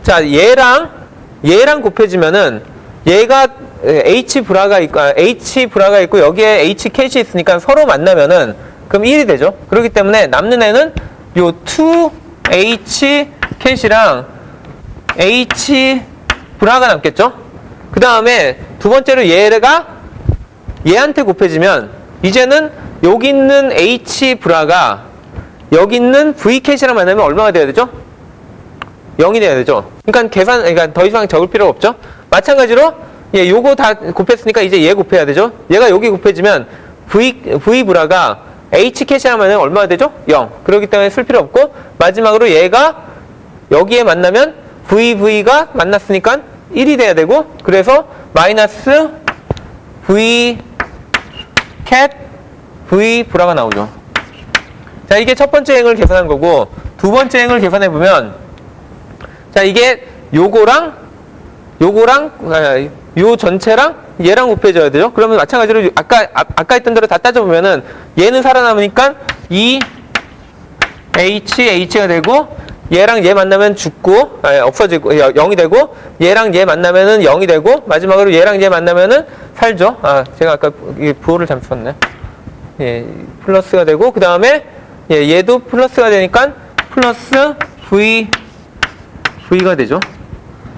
자, 얘랑 곱해지면은 얘가 H 브라가 있고 여기에 H 캣이 있으니까 서로 만나면은 그럼 1이 되죠. 그렇기 때문에 남는 애는 요 2H 캣이랑 H 브라가 남겠죠. 그 다음에 두 번째로 얘한테 곱해지면 이제는 여기 있는 H 브라가 여기 있는 V 캣이랑 만나면 얼마가 돼야 되죠? 0이 돼야 되죠. 그러니까 더 이상 적을 필요 없죠. 마찬가지로 요거 다 곱했으니까 이제 얘 곱해야 되죠. 얘가 여기 곱해지면 V 브라가 H 캣이랑 만나면 얼마가 되죠? 0. 그렇기 때문에 쓸 필요 없고 마지막으로 얘가 여기에 만나면 V가 만났으니까 1이 돼야 되고 그래서 마이너스 V 캣 V 브라가 나오죠. 자, 이게 첫 번째 행을 계산한 거고 두 번째 행을 계산해 보면 자, 이게 요거랑 요 전체랑 얘랑 곱해져야 되죠. 그러면 마찬가지로 아까 했던 대로 다 따져보면은 얘는 살아남으니까 이 H가 되고 얘랑 얘 만나면 죽고, 없어지고, 0이 되고, 얘랑 얘 만나면은 0이 되고, 마지막으로 얘랑 얘 만나면은 살죠. 제가 아까 부호를 잘못 썼네. 예, 플러스가 되고, 그 다음에, 예, 얘도 플러스가 되니까, 플러스 V가 되죠.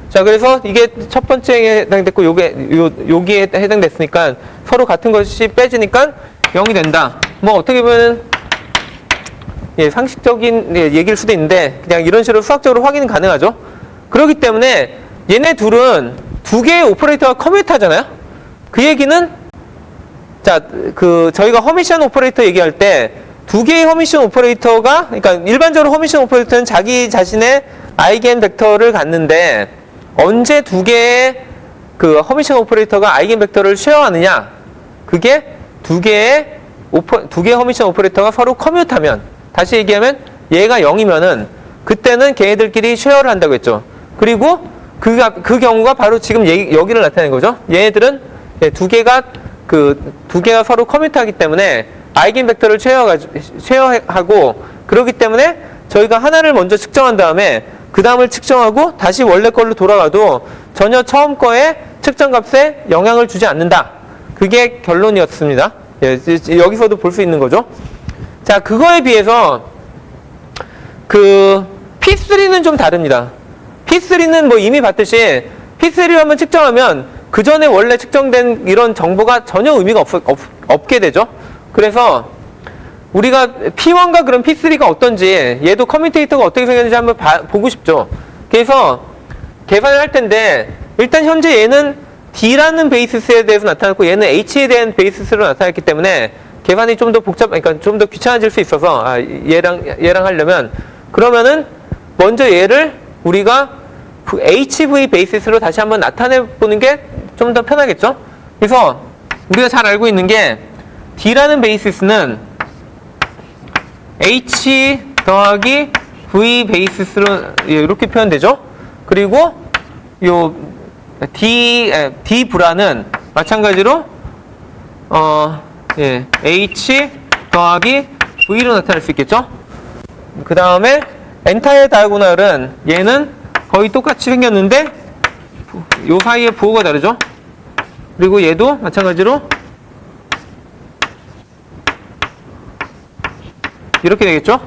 자, 그래서 이게 첫 번째에 해당됐고, 여기에 해당됐으니까, 서로 같은 것이 빼지니까 0이 된다. 뭐, 어떻게 보면, 예, 상식적인 얘기일 수도 있는데 그냥 이런 식으로 수학적으로 확인은 가능하죠. 그렇기 때문에 얘네 둘은 두 개의 오퍼레이터가 커뮤니트 하잖아요. 그 얘기는 자, 저희가 허미션 오퍼레이터 얘기할 때 두 개의 허미션 오퍼레이터가 그러니까 일반적으로 허미션 오퍼레이터는 자기 자신의 아이겐 벡터를 갖는데 언제 두 개의 허미션 오퍼레이터가 아이겐 벡터를 쉐어하느냐? 그게 두 개의 허미션 오퍼레이터가 서로 커뮤니트하면 다시 얘기하면 얘가 0이면은 그때는 걔네들끼리 쉐어를 한다고 했죠. 그리고 그 경우가 바로 지금 여기를 나타내는 거죠. 얘네들은 두 개가 서로 커뮤니트하기 때문에 아이겐 벡터를 쉐어하고 그렇기 때문에 저희가 하나를 먼저 측정한 다음에 그 다음을 측정하고 다시 원래 걸로 돌아가도 전혀 처음 거의 측정값에 영향을 주지 않는다. 그게 결론이었습니다. 예, 여기서도 볼 수 있는 거죠. 자, 그거에 비해서 P3는 좀 다릅니다. P3는 뭐 이미 봤듯이 P3를 한번 측정하면 그 전에 원래 측정된 이런 정보가 전혀 의미가 없게 되죠. 그래서 우리가 P1과 그럼 P3가 어떤지 얘도 커뮤테이터가 어떻게 생겼는지 한번 보고 싶죠. 그래서 계산을 할 텐데 일단 현재 얘는 D라는 베이시스에 대해서 나타났고 얘는 H에 대한 베이시스로 나타났기 때문에 계산이 좀 더 그러니까 좀 더 귀찮아질 수 있어서 얘랑 하려면 그러면은 먼저 얘를 우리가 HV 베이시스로 다시 한번 나타내 보는 게 좀 더 편하겠죠. 그래서 우리가 잘 알고 있는 게 D라는 베이시스는 H 더하기 V 베이시스로 이렇게 표현되죠. 그리고 요 D 브라는 마찬가지로 H 더하기 V로 나타날 수 있겠죠. 그 다음에 엔타이어 다이고널은 얘는 거의 똑같이 생겼는데 요 사이에 부호가 다르죠. 그리고 얘도 마찬가지로 이렇게 되겠죠.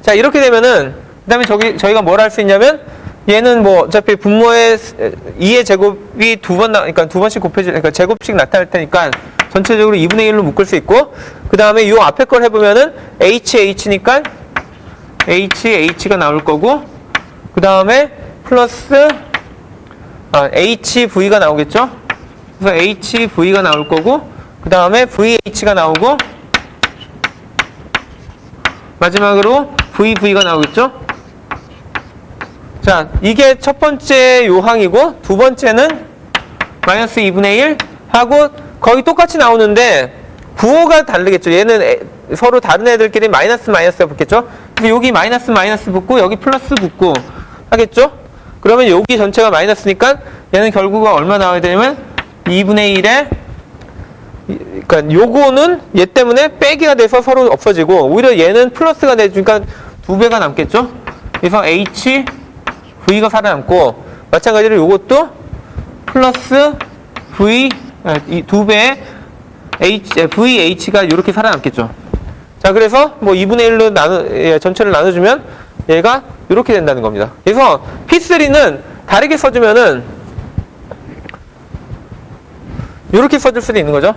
자, 이렇게 되면은 그 다음에 저희가 뭘 할 수 있냐면 얘는 뭐 어차피 분모의 2의 제곱이 그러니까 두 번씩 그러니까 제곱씩 나타날 테니까 전체적으로 2분의 1로 묶을 수 있고 그 다음에 요 앞에 걸 해보면은 HH니까 HH가 나올 거고 그 다음에 플러스 HV가 나오겠죠. 그래서 HV가 나올 거고 그 다음에 VH가 나오고 마지막으로 VV가 나오겠죠. 자, 이게 첫 번째 요항이고 두 번째는 마이너스 2분의 1 하고 거의 똑같이 나오는데 부호가 다르겠죠. 얘는 서로 다른 애들끼리 마이너스가 붙겠죠. 그래서 여기 마이너스 붙고 여기 플러스 붙고 하겠죠. 그러면 여기 전체가 마이너스니까 얘는 결국은 얼마 나와야 되냐면 2분의 1에 그러니까 요거는 얘 때문에 빼기가 돼서 서로 없어지고 오히려 얘는 플러스가 되니까 2배가 남겠죠. 그래서 H V가 살아남고 마찬가지로 요것도 플러스 V 2배의 VH가 이렇게 살아남겠죠. 자, 그래서 뭐 2분의 1로 전체를 나눠주면 얘가 이렇게 된다는 겁니다. 그래서 P3는 다르게 써주면은 이렇게 써줄 수도 있는 거죠.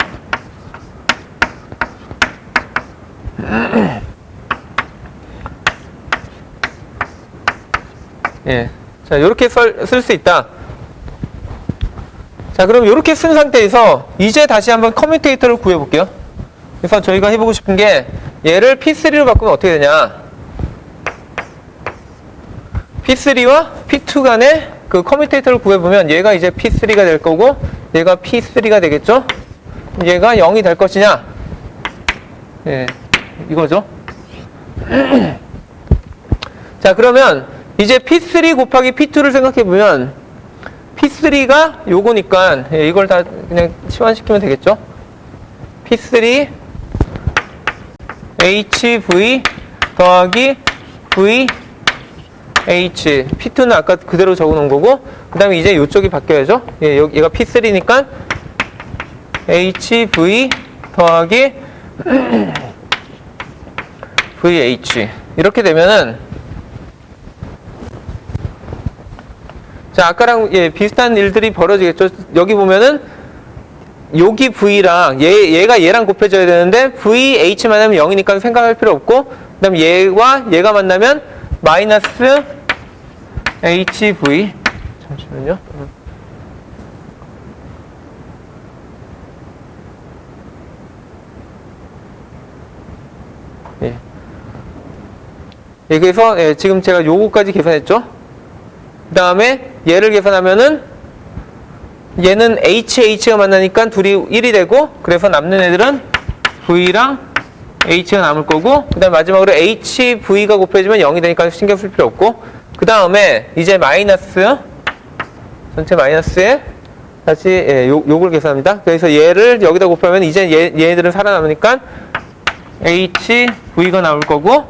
예. 자, 이렇게 쓸 수 있다. 자, 그럼 이렇게 쓴 상태에서 이제 다시 한번 커뮤테이터를 구해볼게요. 그래서 저희가 해보고 싶은 게 얘를 P3로 바꾸면 어떻게 되냐. P3와 P2 간의 그 커뮤테이터를 구해보면 얘가 이제 P3가 될 거고 얘가 P3가 되겠죠. 얘가 0이 될 것이냐. 예, 이거죠. 자, 그러면 이제 P3 곱하기 P2를 생각해보면 P3가 요거니까 이걸 다 그냥 치환시키면 되겠죠. P3 HV 더하기 V H, P2는 아까 그대로 적어 놓은 거고, 그 다음에 이제 이쪽이 바뀌어야죠. 예, 얘가 P3니까 HV 더하기 VH. 이렇게 되면은, 자, 아까랑 예, 비슷한 일들이 벌어지겠죠. 여기 보면은, 여기 V랑 얘가 얘랑 곱해져야 되는데 VH 만나면 0이니까 생각할 필요 없고, 그 다음에 얘가 만나면 마이너스 HV. 잠시만요. 예. 예, 그래서 예, 지금 제가 요거까지 계산했죠. 그 다음에 얘를 계산하면은 얘는 HH가 만나니까 둘이 1이 되고, 그래서 남는 애들은 V랑 H가 남을 거고, 그 다음에 마지막으로 HV가 곱해지면 0이 되니까 신경 쓸 필요 없고, 그 다음에 이제 마이너스, 전체 마이너스에 다시 예, 요걸 계산합니다. 그래서 얘를 여기다 곱하면 이제 얘들은 살아남으니까 HV가 나올 거고,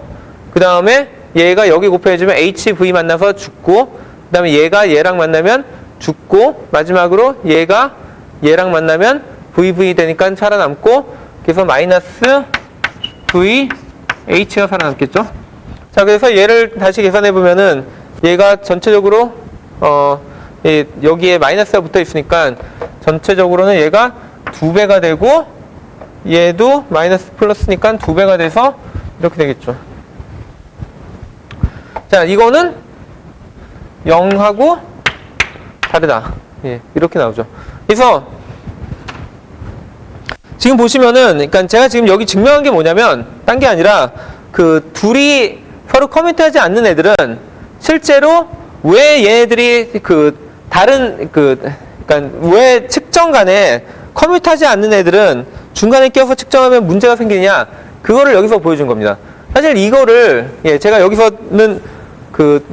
그 다음에 얘가 여기 곱해지면 HV 만나서 죽고, 그 다음에 얘가 얘랑 만나면 죽고, 마지막으로 얘가 얘랑 만나면 VV 되니까 살아남고, 그래서 마이너스 VH가 살아남겠죠. 자, 그래서 얘를 다시 계산해 보면은 얘가 전체적으로 예, 여기에 마이너스가 붙어 있으니까 전체적으로는 얘가 2배가 되고, 얘도 마이너스 플러스니까 2배가 돼서 이렇게 되겠죠. 자, 이거는 0하고 다르다. 예, 이렇게 나오죠. 그래서 지금 보시면은, 그러니까 제가 지금 여기 증명한 게 뭐냐면, 딴 게 아니라 그 둘이 서로 커미트하지 않는 애들은 실제로 왜 얘네들이 그 다른 그러니까 왜 측정 간에 커미트하지 않는 애들은 중간에 껴서 측정하면 문제가 생기냐, 그거를 여기서 보여준 겁니다. 사실 이거를 예, 제가 여기서는 그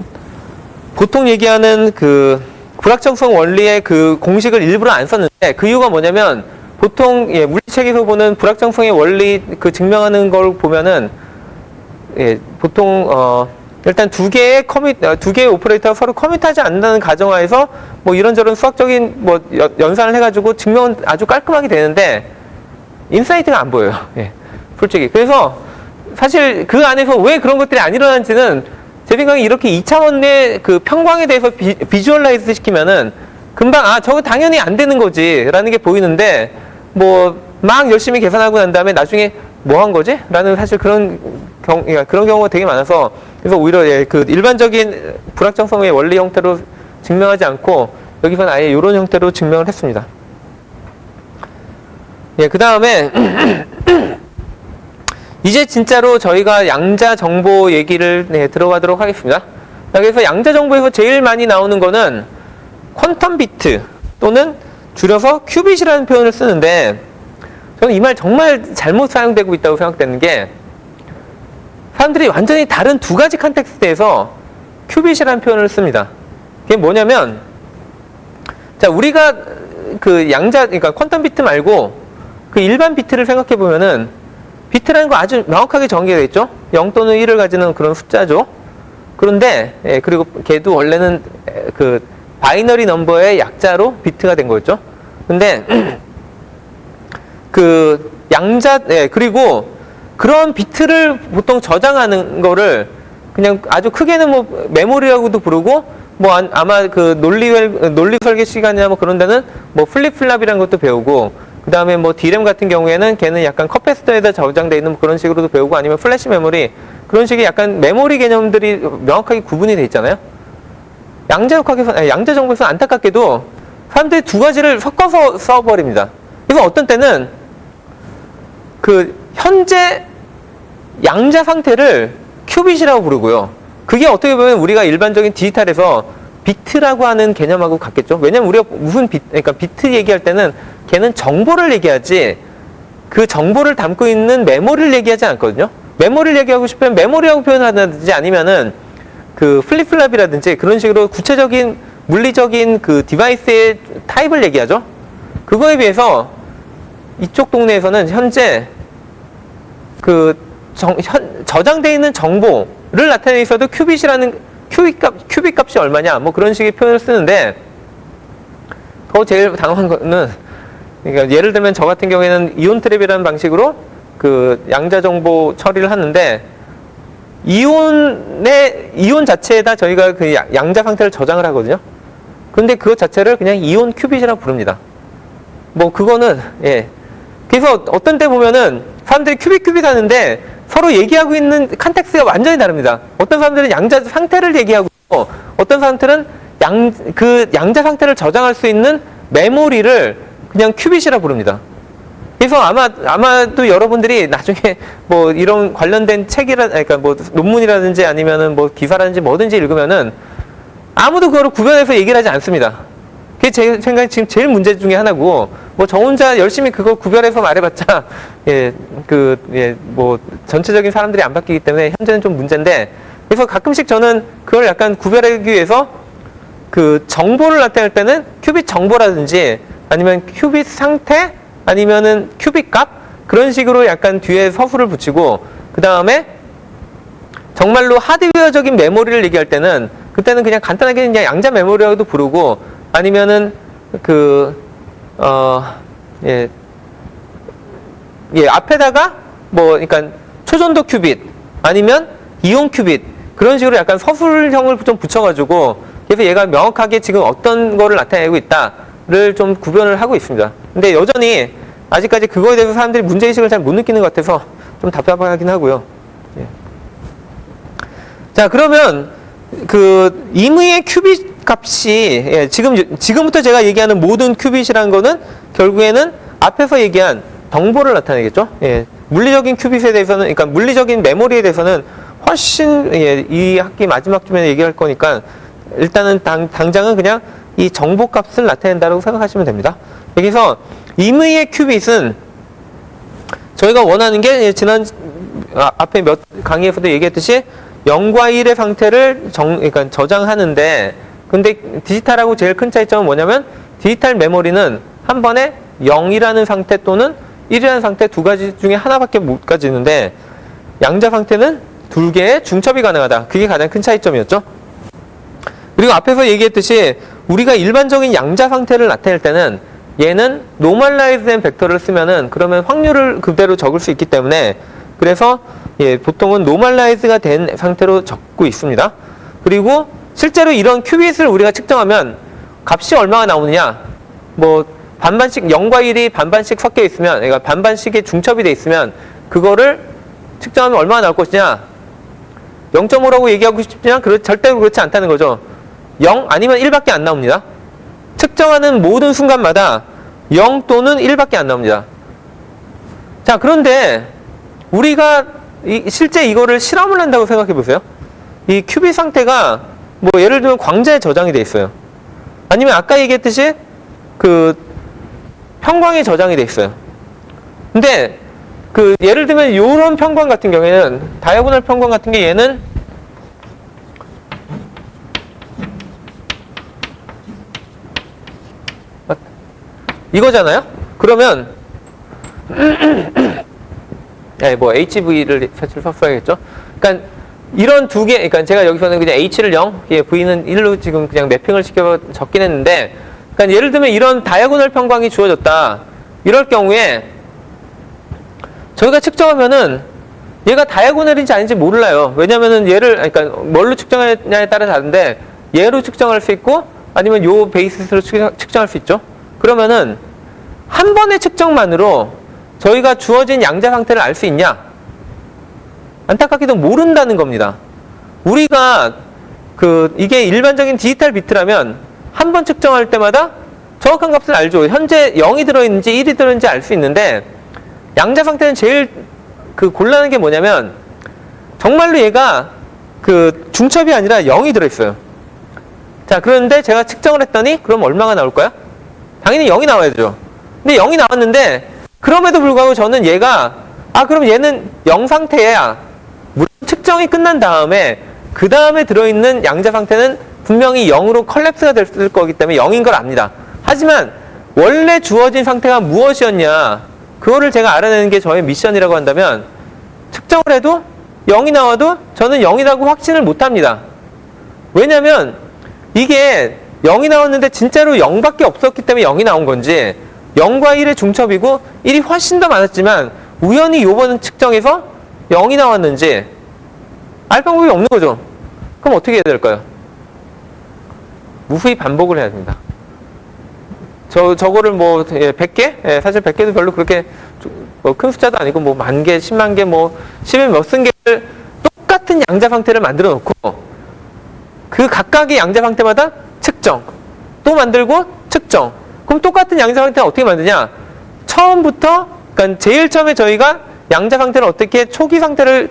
보통 얘기하는 그 불확정성 원리의 그 공식을 일부러 안 썼는데, 그 이유가 뭐냐면, 보통 예, 물리책에서 보는 불확정성의 원리 그 증명하는 걸 보면은 예, 보통 일단 두 개의 오퍼레이터가 서로 커밋하지 않는다는 가정하에서 뭐 이런저런 수학적인 뭐 연산을 해가지고 증명은 아주 깔끔하게 되는데 인사이트가 안 보여요. 예, 솔직히. 그래서 사실 그 안에서 왜 그런 것들이 안 일어나는지는 제 생각에 이렇게 2차원의 그 평광에 대해서 비주얼라이즈 시키면은 금방 저거 당연히 안 되는 거지 라는 게 보이는데, 뭐 막 열심히 계산하고 난 다음에 나중에 뭐 한 거지? 라는 사실 그런 경우가 되게 많아서, 그래서 오히려 예, 그 일반적인 불확정성의 원리 형태로 증명하지 않고 여기서는 아예 이런 형태로 증명을 했습니다. 예, 그 다음에 이제 진짜로 저희가 양자 정보 얘기를 네, 들어가도록 하겠습니다. 그래서 양자 정보에서 제일 많이 나오는 거는 퀀텀 비트 또는 줄여서 큐빗이라는 표현을 쓰는데, 저는 이 말 정말 잘못 사용되고 있다고 생각되는 게, 사람들이 완전히 다른 두 가지 컨텍스트에서 큐빗이라는 표현을 씁니다. 그게 뭐냐면, 자, 우리가 그 그러니까 퀀텀 비트 말고 그 일반 비트를 생각해 보면은, 비트라는 거 아주 명확하게 정의가 되어 있죠. 0 또는 1을 가지는 그런 숫자죠. 그런데 예, 그리고 걔도 원래는 그 바이너리 넘버의 약자로 비트가 된 거였죠. 근데 그 양자 그리고 그런 비트를 보통 저장하는 거를 그냥 아주 크게는 뭐 메모리라고도 부르고, 뭐 아마 그 논리 설계 시간이나 뭐 그런 데는 뭐 플립플랍이라는 것도 배우고, 그 다음에 뭐 D램 같은 경우에는 걔는 약간 커패시터에다 저장되어 있는 뭐 그런 식으로도 배우고, 아니면 플래시 메모리, 그런 식의 약간 메모리 개념들이 명확하게 구분이 돼 있잖아요. 양자 정보에서 안타깝게도 사람들이 두 가지를 섞어서 써버립니다. 그래서 어떤 때는 그 현재 양자 상태를 큐빗이라고 부르고요. 그게 어떻게 보면 우리가 일반적인 디지털에서 비트라고 하는 개념하고 같겠죠. 왜냐면 우리가 그러니까 비트 얘기할 때는 걔는 정보를 얘기하지 그 정보를 담고 있는 메모리를 얘기하지 않거든요. 메모리를 얘기하고 싶으면 메모리라고 표현하든지, 아니면은 그 플립플랍이라든지 그런 식으로 구체적인 물리적인 그 디바이스의 타입을 얘기하죠. 그거에 비해서 이쪽 동네에서는 현재 그 저장되어 있는 정보를 나타내기 위해서도 큐빅 값이 얼마냐, 뭐 그런 식의 표현을 쓰는데, 더 제일 당황한 거는, 그러니까 예를 들면 저 같은 경우에는 이온 트랩이라는 방식으로 그 양자 정보 처리를 하는데, 이온 자체에다 저희가 그 양자 상태를 저장을 하거든요. 근데 그것 자체를 그냥 이온 큐빗이라고 부릅니다. 뭐 그거는, 예. 그래서 어떤 때 보면은 사람들이 큐빗 하는데 서로 얘기하고 있는 컨텍스트가 완전히 다릅니다. 어떤 사람들은 양자 상태를 얘기하고 있고, 어떤 사람들은 그 양자 상태를 저장할 수 있는 메모리를 그냥 큐빗이라고 부릅니다. 그래서 아마도 여러분들이 나중에 뭐 이런 관련된 그러니까 뭐 논문이라든지 아니면은 뭐 기사라든지 뭐든지 읽으면은 아무도 그거를 구별해서 얘기를 하지 않습니다. 그게 제 생각에 지금 제일 문제 중에 하나고, 뭐 저 혼자 열심히 그거 구별해서 말해봤자, 뭐 전체적인 사람들이 안 바뀌기 때문에 현재는 좀 문제인데, 그래서 가끔씩 저는 그걸 약간 구별하기 위해서 그 정보를 나타낼 때는 큐빗 정보라든지 아니면 큐빗 상태 아니면은 큐빅 값 그런 식으로 약간 뒤에 서술을 붙이고, 그 다음에 정말로 하드웨어적인 메모리를 얘기할 때는 그때는 그냥 간단하게 그냥 양자 메모리라고도 부르고, 아니면은 앞에다가 뭐 그러니까 초전도 큐빗 아니면 이온 큐빗 그런 식으로 약간 서술형을 좀 붙여가지고, 그래서 얘가 명확하게 지금 어떤 거를 나타내고 있다를 좀 구별을 하고 있습니다. 근데 여전히 아직까지 그거에 대해서 사람들이 문제의식을 잘 못 느끼는 것 같아서 좀 답답하긴 하고요. 예. 자, 그러면 그 임의의 큐빗 값이, 지금부터 제가 얘기하는 모든 큐빗이라는 거는 결국에는 앞에서 얘기한 정보를 나타내겠죠. 예. 물리적인 큐빗에 대해서는, 그러니까 물리적인 메모리에 대해서는 훨씬, 이 학기 마지막 주에 얘기할 거니까 일단은 당장은 그냥 이 정보 값을 나타낸다고 생각하시면 됩니다. 그래서 임의의 큐빗은 저희가 원하는 게 지난 앞에 몇 강의에서도 얘기했듯이 0과 1의 상태를 그러니까 저장하는데, 근데 디지털하고 제일 큰 차이점은 뭐냐면 디지털 메모리는 한 번에 0이라는 상태 또는 1이라는 상태 두 가지 중에 하나밖에 못 가지는데, 양자 상태는 2개의 중첩이 가능하다. 그게 가장 큰 차이점이었죠. 그리고 앞에서 얘기했듯이 우리가 일반적인 양자 상태를 나타낼 때는 얘는 노멀라이즈된 벡터를 쓰면은 그러면 확률을 그대로 적을 수 있기 때문에, 그래서 보통은 노멀라이즈가 된 상태로 적고 있습니다. 그리고 실제로 이런 큐빗을 우리가 측정하면 값이 얼마가 나오느냐, 뭐 반반씩 0과 1이 반반씩 섞여 있으면, 그러니까 반반씩의 중첩이 돼 있으면 그거를 측정하면 얼마가 나올 것이냐, 0.5라고 얘기하고 싶지만 절대로 그렇지 않다는 거죠. 0 아니면 1밖에 안 나옵니다. 측정하는 모든 순간마다 0 또는 1밖에 안 나옵니다. 자, 그런데 우리가 실제 이거를 실험을 한다고 생각해 보세요. 이 큐빗 상태가 뭐 예를 들면 광자에 저장이 돼 있어요. 아니면 아까 얘기했듯이 그 평광에 저장이 돼 있어요. 근데 그 예를 들면 이런 평광 같은 경우에는, 다이아고널 평광 같은 게 얘는 이거잖아요. 그러면 뭐 HV를 사실 썼어야겠죠. 그러니까 이런 두 개, 그러니까 제가 여기서는 그냥 H를 0, V는 1로 지금 그냥 매핑을 시켜 적긴 했는데, 그러니까 예를 들면 이런 다이아고널 평광이 주어졌다. 이럴 경우에 저희가 측정하면은 얘가 다이아고널인지 아닌지 몰라요. 왜냐면은 얘를, 그러니까 뭘로 측정하냐에 따라 다른데, 얘로 측정할 수 있고 아니면 요 베이스로 측정할 수 있죠. 그러면은 한 번의 측정만으로 저희가 주어진 양자 상태를 알 수 있냐? 안타깝게도 모른다는 겁니다. 우리가 이게 일반적인 디지털 비트라면 한 번 측정할 때마다 정확한 값을 알죠. 현재 0이 들어있는지 1이 들어있는지 알 수 있는데, 양자 상태는 제일 곤란한 게 뭐냐면 정말로 얘가 중첩이 아니라 0이 들어있어요. 자, 그런데 제가 측정을 했더니 그럼 얼마가 나올까요? 당연히 0이 나와야죠. 근데 0이 나왔는데 그럼에도 불구하고 저는 얘가 그럼 얘는 0 상태야. 물론 측정이 끝난 다음에 그 다음에 들어있는 양자 상태는 분명히 0으로 컬랩스가 됐을 거기 때문에 0인 걸 압니다. 하지만 원래 주어진 상태가 무엇이었냐, 그거를 제가 알아내는 게 저의 미션이라고 한다면, 측정을 해도 0이 나와도 저는 0이라고 확신을 못 합니다. 왜냐면 이게 0이 나왔는데 진짜로 0밖에 없었기 때문에 0이 나온 건지 0과 1의 중첩이고 1이 훨씬 더 많았지만 우연히 요번 측정에서 0이 나왔는지 알 방법이 없는 거죠. 그럼 어떻게 해야 될까요? 무수히 반복을 해야 됩니다. 저거를 뭐 100개? 예, 사실 100개도 별로 그렇게 뭐 큰 숫자도 아니고 뭐 10,000개, 100,000개, 뭐 10에 몇천 개를 똑같은 양자 방태를 만들어 놓고 그 각각의 양자 방태마다 측정, 또 만들고 측정. 그럼 똑같은 양자 방태는 어떻게 만드냐? 처음부터, 그러니까 제일 처음에 저희가 양자 방태를 어떻게 초기 상태를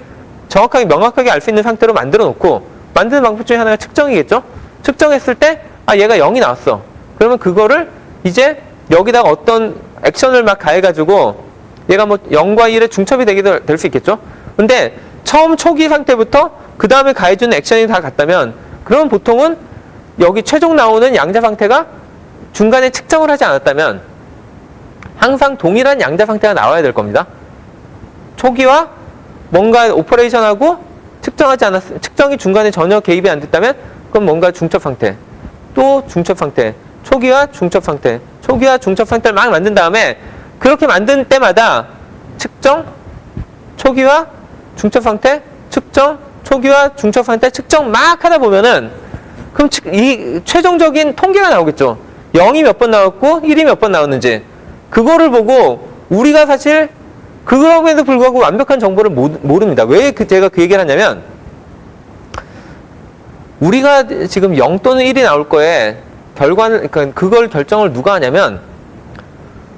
정확하게 명확하게 알 수 있는 상태로 만들어 놓고 만드는 방법 중에 하나가 측정이겠죠? 측정했을 때 얘가 0이 나왔어. 그러면 그거를 이제 여기다가 어떤 액션을 막 가해가지고 얘가 뭐 0과 1의 중첩이 되기도 될 수 있겠죠? 근데 처음 초기 상태부터 그 다음에 가해주는 액션이 다 같다면 그러면 보통은 여기 최종 나오는 양자 상태가 중간에 측정을 하지 않았다면 항상 동일한 양자 상태가 나와야 될 겁니다. 초기와 뭔가 오퍼레이션하고 측정이 중간에 전혀 개입이 안 됐다면 그건 뭔가 중첩 상태, 또 중첩 상태, 초기와 중첩 상태, 초기와 중첩 상태를 막 만든 다음에 그렇게 만든 때마다 측정, 초기와 중첩 상태, 측정, 초기와 중첩 상태, 측정 막 하다 보면은 그럼 이 최종적인 통계가 나오겠죠. 0이 몇 번 나왔고 1이 몇 번 나왔는지 그거를 보고 우리가 사실 그럼에도 불구하고 완벽한 정보를 모릅니다. 왜 제가 그 얘기를 하냐면 우리가 지금 0 또는 1이 나올 거에 결과는, 그러니까 그걸 결정을 누가 하냐면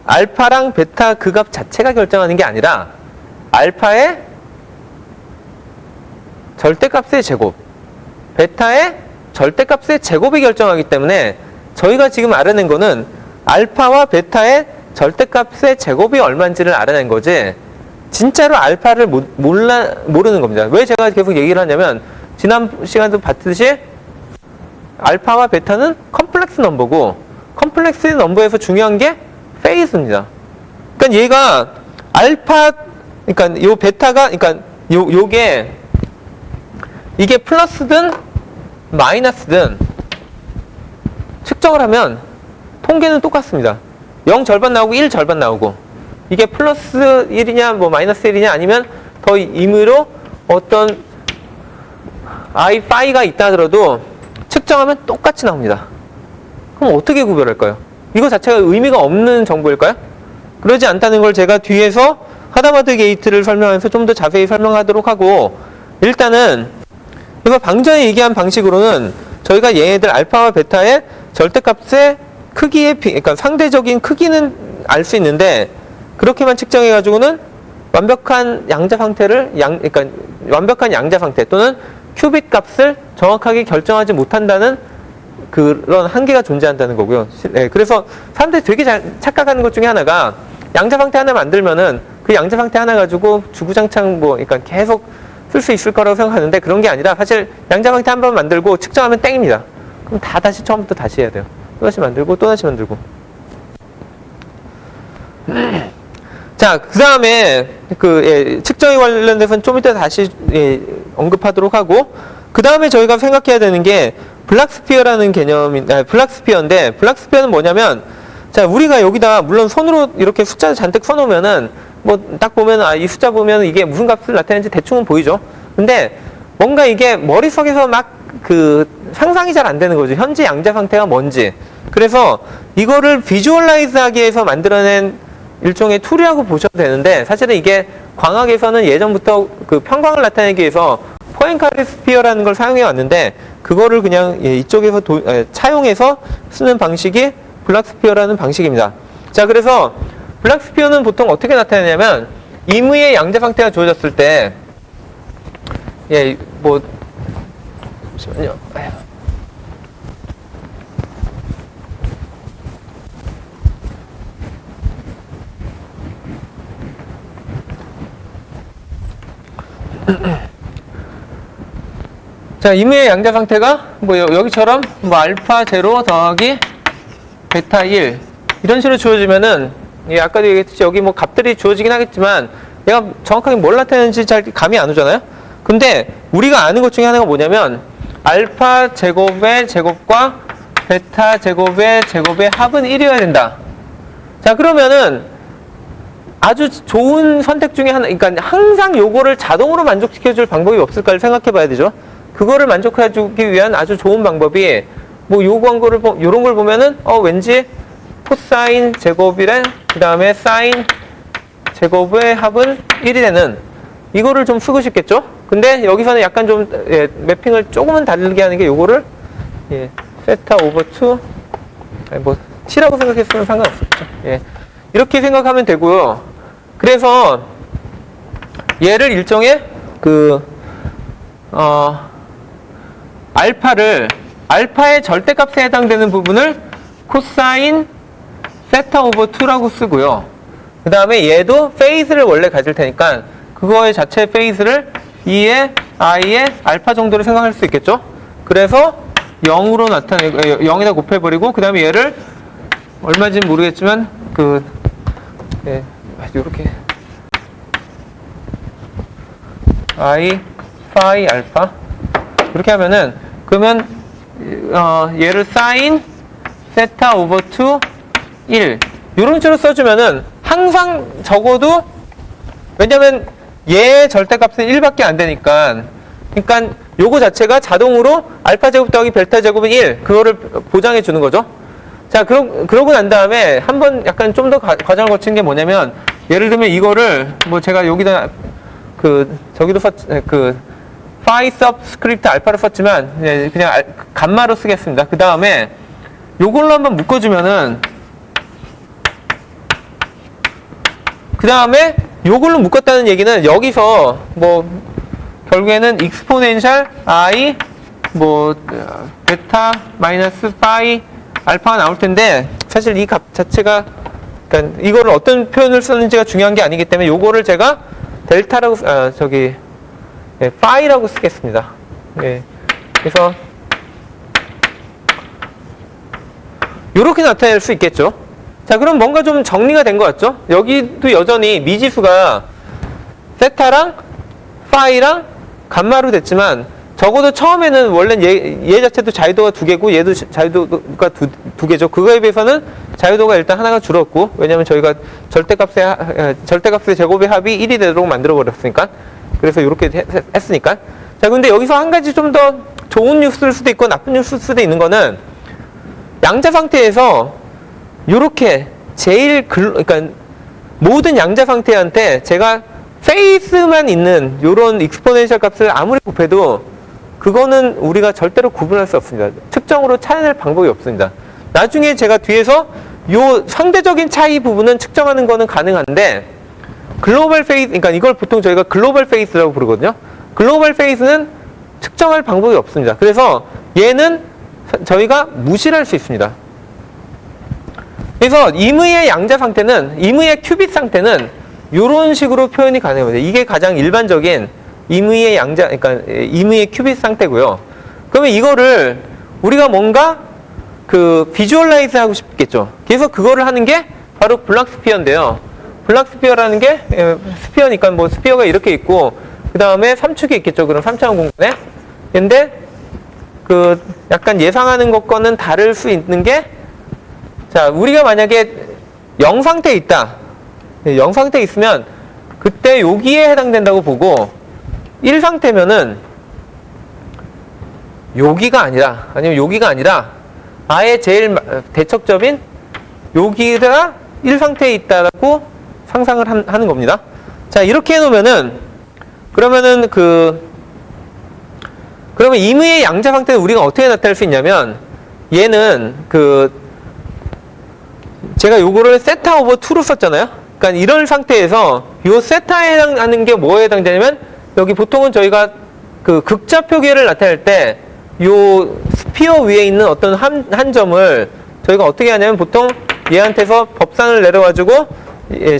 알파랑 베타 그 값 자체가 결정하는 게 아니라 알파의 절대값의 제곱, 베타의 절대값의 제곱이 결정하기 때문에 저희가 지금 알아낸 거는 알파와 베타의 절대값의 제곱이 얼마인지를 알아낸 거지 진짜로 알파를 모르는 겁니다. 왜 제가 계속 얘기를 하냐면 지난 시간도 봤듯이 알파와 베타는 컴플렉스 넘버고 컴플렉스 넘버에서 중요한 게 페이스입니다. 그러니까 얘가 알파, 그러니까 요 베타가, 그러니까 요게 이게 플러스든 마이너스든 측정을 하면 통계는 똑같습니다. 0 절반 나오고 1 절반 나오고 이게 플러스 1이냐 뭐 마이너스 1이냐 아니면 더 임의로 어떤 파이가 있다 하더라도 측정하면 똑같이 나옵니다. 그럼 어떻게 구별할까요? 이거 자체가 의미가 없는 정보일까요? 그러지 않다는 걸 제가 뒤에서 하다마드 게이트를 설명하면서 좀 더 자세히 설명하도록 하고 일단은 이거 방전에 얘기한 방식으로는 저희가 얘네들 알파와 베타의 절대값의 크기의 그러니까 상대적인 크기는 알 수 있는데 그렇게만 측정해 가지고는 완벽한 양자 상태를 그러니까 완벽한 양자 상태 또는 큐빅 값을 정확하게 결정하지 못한다는 그런 한계가 존재한다는 거고요. 네, 그래서 사람들이 되게 잘 착각하는 것 중에 하나가 양자 상태 하나 만들면은 그 양자 상태 하나 가지고 주구장창 뭐 그러니까 계속 쓸 수 있을 거라고 생각하는데 그런 게 아니라 사실 양자 상태 한 번 만들고 측정하면 땡입니다. 그럼 다 다시 처음부터 다시 해야 돼요. 또다시 만들고 또다시 만들고. 자, 그 다음에 측정에 관련돼서는 좀 이따 다시 언급하도록 하고 그 다음에 저희가 생각해야 되는 게 블락스피어라는 블락스피어인데 블락스피어는 뭐냐면 자, 우리가 여기다 물론 손으로 이렇게 숫자 잔뜩 써놓으면은 뭐 딱 보면 이 숫자 보면 이게 무슨 값을 나타내는지 대충은 보이죠. 근데 뭔가 이게 머릿속에서 막 상상이 잘 안 되는 거죠. 현재 양자 상태가 뭔지. 그래서 이거를 비주얼라이즈 하기 위해서 만들어낸 일종의 툴이라고 보셔도 되는데 사실은 이게 광학에서는 예전부터 그 평광을 나타내기 위해서 포엔카레 스피어라는 걸 사용해 왔는데 그거를 그냥 이쪽에서 차용해서 쓰는 방식이 블락스피어라는 방식입니다. 자, 그래서 블락스피어는 보통 어떻게 나타내냐면 임의의 양자 상태가 주어졌을 때 잠시만요. 자, 임의의 양자 상태가 뭐 여기처럼 뭐 알파 0 더하기 베타 1 이런 식으로 주어지면은 아까도 얘기했듯이 여기 뭐 값들이 주어지긴 하겠지만 얘가 정확하게 뭘 나타내는지 잘 감이 안 오잖아요. 근데 우리가 아는 것 중에 하나가 뭐냐면 알파 제곱의 제곱과 베타 제곱의 제곱의 합은 1이어야 된다. 자, 그러면은 아주 좋은 선택 중에 하나, 그러니까 항상 요거를 자동으로 만족시켜줄 방법이 없을까를 생각해 봐야 되죠. 그거를 만족해주기 위한 아주 좋은 방법이 뭐 요 광고를 요런 걸 보면은 왠지 코사인 제곱이래, 그 다음에 사인 제곱의 합은 1이 되는 이거를 좀 쓰고 싶겠죠. 근데 여기서는 약간 좀 매핑을 조금은 다르게 하는 게 요거를 세타 오버 2 뭐 t라고 생각했으면 상관없었죠. 이렇게 생각하면 되고요. 그래서 얘를 일종의 알파의 절대값에 해당되는 부분을 코사인 세타 오버 2라고 쓰고요. 그 다음에 얘도 페이스를 원래 가질 테니까 그거의 자체 페이스를 2의 i의 알파 정도로 생각할 수 있겠죠. 그래서 0으로 나타내고 0에다 곱해버리고 그 다음에 얘를 얼마인지는 모르겠지만 요렇게 i 파이 알파 이렇게 하면은 그러면 얘를 사인 세타 오버 2 1 이런 식으로 써주면은 항상 적어도 왜냐면 얘의 절대값은 1밖에 안 되니까 그러니까 요거 자체가 자동으로 알파 제곱 더하기 벨타 제곱은 1 그거를 보장해 주는 거죠. 자, 그러고 난 다음에 한번 약간 좀 더 과정을 거치는 게 뭐냐면 예를 들면 이거를 뭐 제가 여기다 저기도 파이 서브스크립트 알파로 썼지만 그냥 감마로 쓰겠습니다. 그 다음에 요걸로 한번 묶어주면은 그 다음에 요걸로 묶었다는 얘기는 여기서 뭐 결국에는 익스포넨셜 i 뭐 베타 마이너스 파이 알파가 나올 텐데 사실 이 값 자체가 그러니까 이거를 어떤 표현을 쓰는지가 중요한 게 아니기 때문에 요거를 제가 델타라고 파이라고 쓰겠습니다. 그래서 요렇게 나타낼 수 있겠죠. 자, 그럼 뭔가 좀 정리가 된 것 같죠? 여기도 여전히 미지수가 세타랑 파이랑 감마로 됐지만 적어도 처음에는 원래 얘 자체도 자유도가 2개고 얘도 자유도가 두 개죠. 그거에 비해서는 자유도가 일단 하나가 줄었고 왜냐면 저희가 절대값의 제곱의 합이 1이 되도록 만들어 버렸으니까 그래서 이렇게 했으니까. 자, 근데 여기서 한 가지 좀 더 좋은 뉴스일 수도 있고 나쁜 뉴스일 수도 있는 거는 양자 상태에서 요렇게 그러니까 모든 양자 상태한테 제가 페이스만 있는 요런 익스포넨셜 값을 아무리 곱해도 그거는 우리가 절대로 구분할 수 없습니다. 측정으로 찾아낼 방법이 없습니다. 나중에 제가 뒤에서 요 상대적인 차이 부분은 측정하는 거는 가능한데 글로벌 페이스, 그러니까 이걸 보통 저희가 글로벌 페이스라고 부르거든요. 글로벌 페이스는 측정할 방법이 없습니다. 그래서 얘는 저희가 무시를 할 수 있습니다. 그래서 임의의 양자 상태는, 임의의 큐빅 상태는 이런 식으로 표현이 가능합니다. 이게 가장 일반적인 임의의 양자, 그러니까 임의의 큐빅 상태고요. 그러면 이거를 우리가 뭔가 비주얼라이즈 하고 싶겠죠. 그래서 그거를 하는 게 바로 블락스피어인데요. 블락스피어라는 게 스피어니까 뭐 스피어가 이렇게 있고 그 다음에 3축이 있겠죠. 그럼 3차원 공간에. 근데 약간 예상하는 것과는 다를 수 있는 게 자, 우리가 만약에 0 상태에 있다. 0 상태에 있으면 그때 여기에 해당된다고 보고 1 상태면은 여기가 아니라 아니면 여기가 아니라 아예 제일 대척점인 여기가 1 상태에 있다라고 상상을 하는 겁니다. 자, 이렇게 해놓으면은 그러면 임의의 양자 상태는 우리가 어떻게 나타낼 수 있냐면 얘는 제가 요거를 세타 오버 2로 썼잖아요. 그러니까 이런 상태에서 요 세타에 해당하는 게 뭐에 해당되냐면 여기 보통은 저희가 극자 표기를 나타낼 때 요 스피어 위에 있는 어떤 한 점을 저희가 어떻게 하냐면 보통 얘한테서 법산을 내려가지고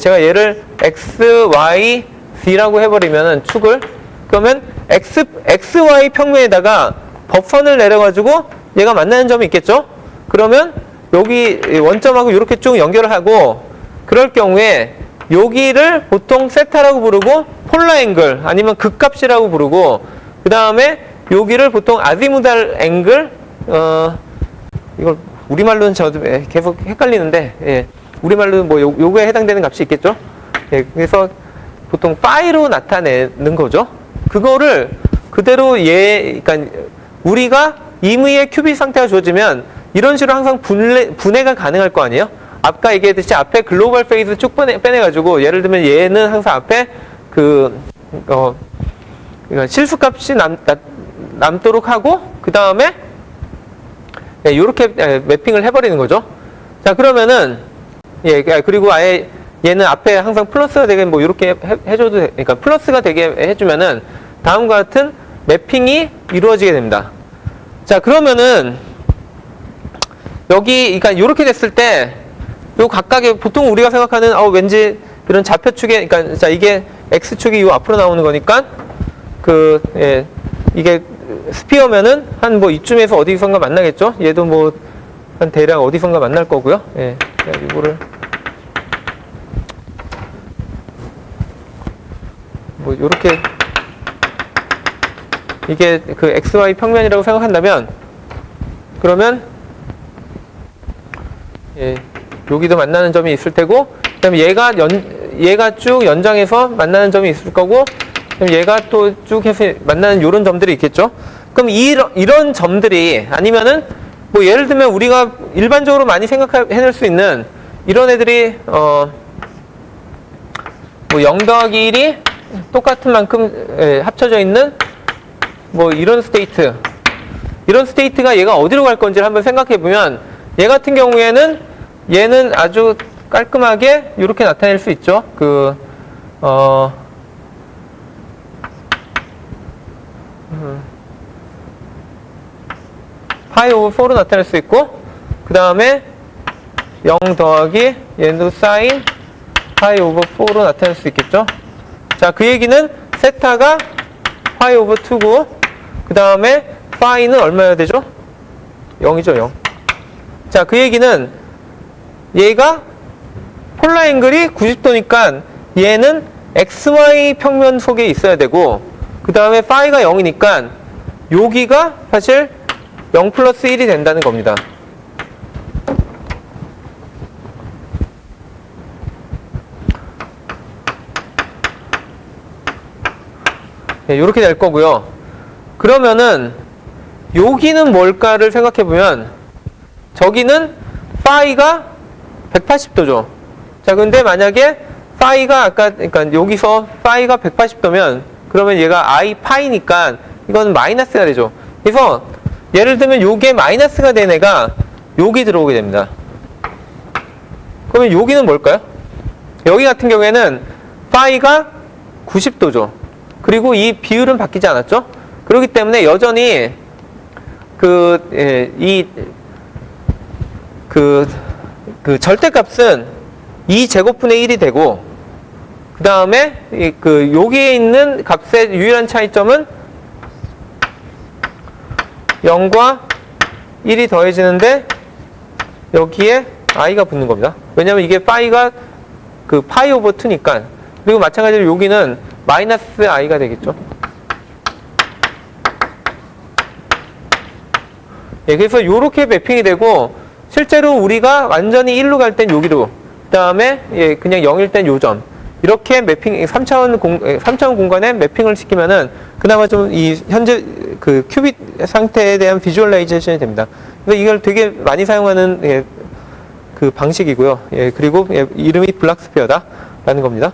제가 얘를 x, y, z라고 해버리면은 축을 그러면 x, y 평면에다가 법선을 내려가지고 얘가 만나는 점이 있겠죠? 그러면 여기 원점하고 이렇게 쭉 연결을 하고 그럴 경우에 여기를 보통 세타라고 부르고 폴라 앵글 아니면 극값이라고 부르고 그 다음에 여기를 보통 아지무달 앵글, 이걸 우리말로는 저도 계속 헷갈리는데, 예, 우리말로는 뭐 요거에 해당되는 값이 있겠죠? 예, 그래서 보통 파이로 나타내는 거죠. 그거를 그대로 그러니까 우리가 임의의 큐빅 상태가 주어지면 이런 식으로 항상 분해가 가능할 거 아니에요? 아까 얘기했듯이 앞에 글로벌 페이스 쭉 빼내가지고 예를 들면 얘는 항상 앞에 그러니까 실수값이 남도록 하고 그 다음에 이렇게 매핑을 해버리는 거죠. 자 그러면은 그리고 아예 얘는 앞에 항상 플러스가 되게 뭐 이렇게 해줘도 그러니까 플러스가 되게 해주면은 다음과 같은 매핑이 이루어지게 됩니다. 자 그러면은 여기 그러니까 이렇게 됐을 때 요 각각의 보통 우리가 생각하는 왠지 이런 좌표축에 그러니까 자 이게 x축이 요 앞으로 나오는 거니까 이게 스피어면은 한 뭐 이쯤에서 어디선가 만나겠죠? 얘도 뭐 한 대략 어디선가 만날 거고요. 예. 이거를 뭐 요렇게 이게 그 XY 평면이라고 생각한다면 그러면 여기도 만나는 점이 있을 테고 그다음에 얘가 쭉 연장해서 만나는 점이 있을 거고 그럼 얘가 또 쭉 해서 만나는 요런 점들이 있겠죠. 그럼 이런 점들이 아니면은 뭐 예를 들면 우리가 일반적으로 많이 해낼 수 있는 이런 애들이 뭐 0 더하기 1이 똑같은 만큼 합쳐져 있는 뭐 이런 스테이트가 얘가 어디로 갈 건지를 한번 생각해 보면 얘 같은 경우에는 얘는 아주 깔끔하게 이렇게 나타낼 수 있죠. 파이 오버 4로 나타낼 수 있고 그 다음에 0 더하기 얘도 사인 파이 오버 4로 나타낼 수 있겠죠. 자, 그 얘기는 세타가 파이 오버 2고 그 다음에 파이는 얼마여야 되죠? 0이죠, 0. 자, 그 얘기는 얘가 폴라 앵글이 90도니까 얘는 XY 평면 속에 있어야 되고 그 다음에 파이가 0이니까 여기가 사실 0 플러스 1이 된다는 겁니다. 이렇게 될 거고요. 그러면은 여기는 뭘까를 생각해 보면 저기는 파이가 180도죠. 자, 근데 만약에 파이가 그러니까 여기서 파이가 180도면 그러면 얘가 I 파이니까 이건 마이너스가 되죠. 그래서 예를 들면 요게 마이너스가 된 애가 여기 들어오게 됩니다. 그러면 여기는 뭘까요? 여기 같은 경우에는 파이가 90도죠. 그리고 이 비율은 바뀌지 않았죠? 그렇기 때문에 여전히 절대값은 2제곱분의 1이 되고 그 다음에 여기에 있는 값의 유일한 차이점은 0과 1이 더해지는데 여기에 i가 붙는 겁니다. 왜냐면 이게 파이가 파이 오버 2니까. 그리고 마찬가지로 여기는 마이너스 i가 되겠죠. 그래서 이렇게 매핑이 되고 실제로 우리가 완전히 1로 갈 땐 여기로 그 다음에 그냥 0일 땐 요점 이렇게 매핑 3차원 공간에 매핑을 시키면은 그나마 좀 이 현재 큐빅 상태에 대한 비주얼라이제이션이 됩니다. 그래서 이걸 되게 많이 사용하는 방식이고요. 그리고 이름이 블락스피어다라는 겁니다.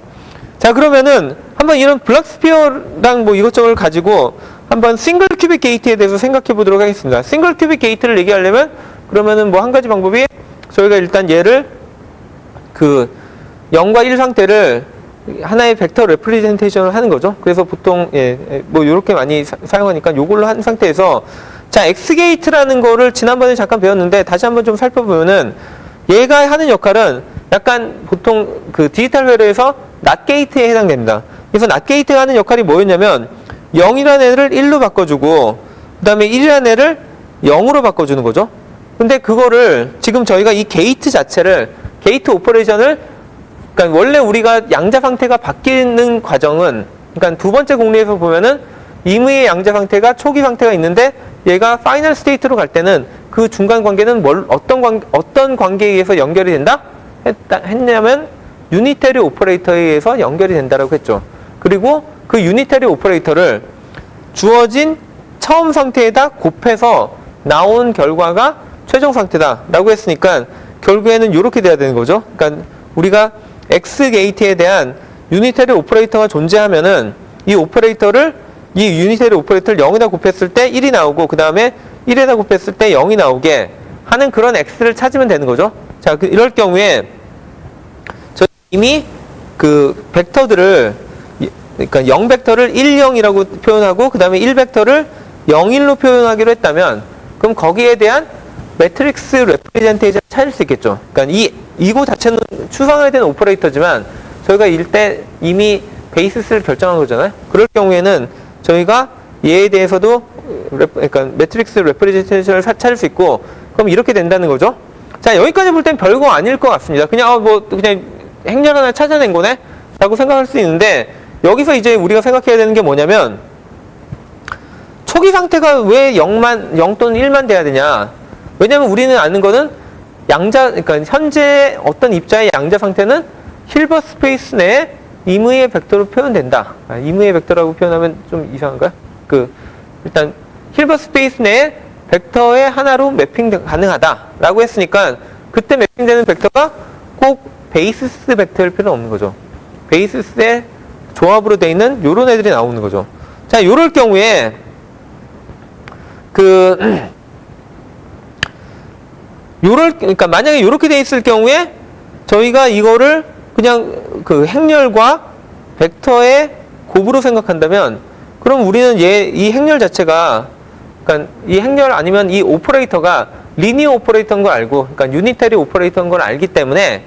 자, 그러면은 한번 이런 블락스피어랑 뭐 이것저것을 가지고 한번 싱글 큐빅 게이트에 대해서 생각해 보도록 하겠습니다. 싱글 큐빅 게이트를 얘기하려면 그러면은 뭐 한 가지 방법이 저희가 일단 얘를 0과 1 상태를 하나의 벡터 레프리젠테이션을 하는 거죠. 그래서 보통 뭐 이렇게 많이 사용하니까 요걸로 한 상태에서 자, X 게이트라는 거를 지난번에 잠깐 배웠는데 다시 한번 좀 살펴보면은 얘가 하는 역할은 약간 보통 디지털 회로에서 낫 게이트에 해당됩니다. 그래서 낫 게이트가 하는 역할이 뭐였냐면 0이라는 애를 1로 바꿔주고 그 다음에 1이라는 애를 0으로 바꿔주는 거죠. 근데 그거를 지금 저희가 이 게이트 자체를 게이트 오퍼레이션을 그러니까 원래 우리가 양자 상태가 바뀌는 과정은 그러니까 두 번째 공리에서 보면은 임의의 양자 상태가 초기 상태가 있는데 얘가 파이널 스테이트로 갈 때는 그 중간 관계는 어떤 관계에 의해서 연결이 된다? 했냐면 유니터리 오퍼레이터에 의해서 연결이 된다라고 했죠. 그리고 그 유니터리 오퍼레이터를 주어진 처음 상태에다 곱해서 나온 결과가 최종 상태다라고 했으니까 결국에는 이렇게 돼야 되는 거죠. 그러니까 우리가 X 게이트에 대한 유니터리 오퍼레이터가 존재하면은 이 유니터리 오퍼레이터를 0에다 곱했을 때 1이 나오고 그 다음에 1에다 곱했을 때 0이 나오게 하는 그런 X를 찾으면 되는 거죠. 자, 이럴 경우에 저희 이미 그 벡터들을 그러니까 0벡터를 1, 0이라고 표현하고 그 다음에 1벡터를 0, 1로 표현하기로 했다면 그럼 거기에 대한 매트릭스 레프레젠테이션을 찾을 수 있겠죠. 그러니까 이거 자체는 추상화에 대한 오퍼레이터지만 저희가 이때 이미 베이시스를 결정한 거잖아요. 그럴 경우에는 저희가 얘에 대해서도 그러니까 매트릭스 레프레젠테이션을 찾을 수 있고 그럼 이렇게 된다는 거죠. 자, 여기까지 볼 땐 별거 아닐 것 같습니다. 그냥 그냥 행렬 하나 찾아낸 거네? 라고 생각할 수 있는데 여기서 이제 우리가 생각해야 되는 게 뭐냐면 초기 상태가 왜 0 또는 1만 돼야 되냐? 왜냐면 우리는 아는 거는 그러니까 현재 어떤 입자의 양자 상태는 힐버트 스페이스 내에 임의의 벡터로 표현된다. 임의의 벡터라고 표현하면 좀 이상한가요? 일단 힐버트 스페이스 내에 벡터의 하나로 매핑 가능하다라고 했으니까 그때 매핑되는 벡터가 꼭 베이시스 벡터일 필요는 없는 거죠. 베이시스의 조합으로 되어 있는 요런 애들이 나오는 거죠. 자, 요럴 경우에 그러니까 만약에 요렇게 돼 있을 경우에 저희가 이거를 그냥 그 행렬과 벡터의 곱으로 생각한다면 그럼 우리는 이 행렬 자체가 그러니까 이 행렬 아니면 이 오퍼레이터가 리니어 오퍼레이터인 걸 알고 그러니까 유니터리 오퍼레이터인 걸 알기 때문에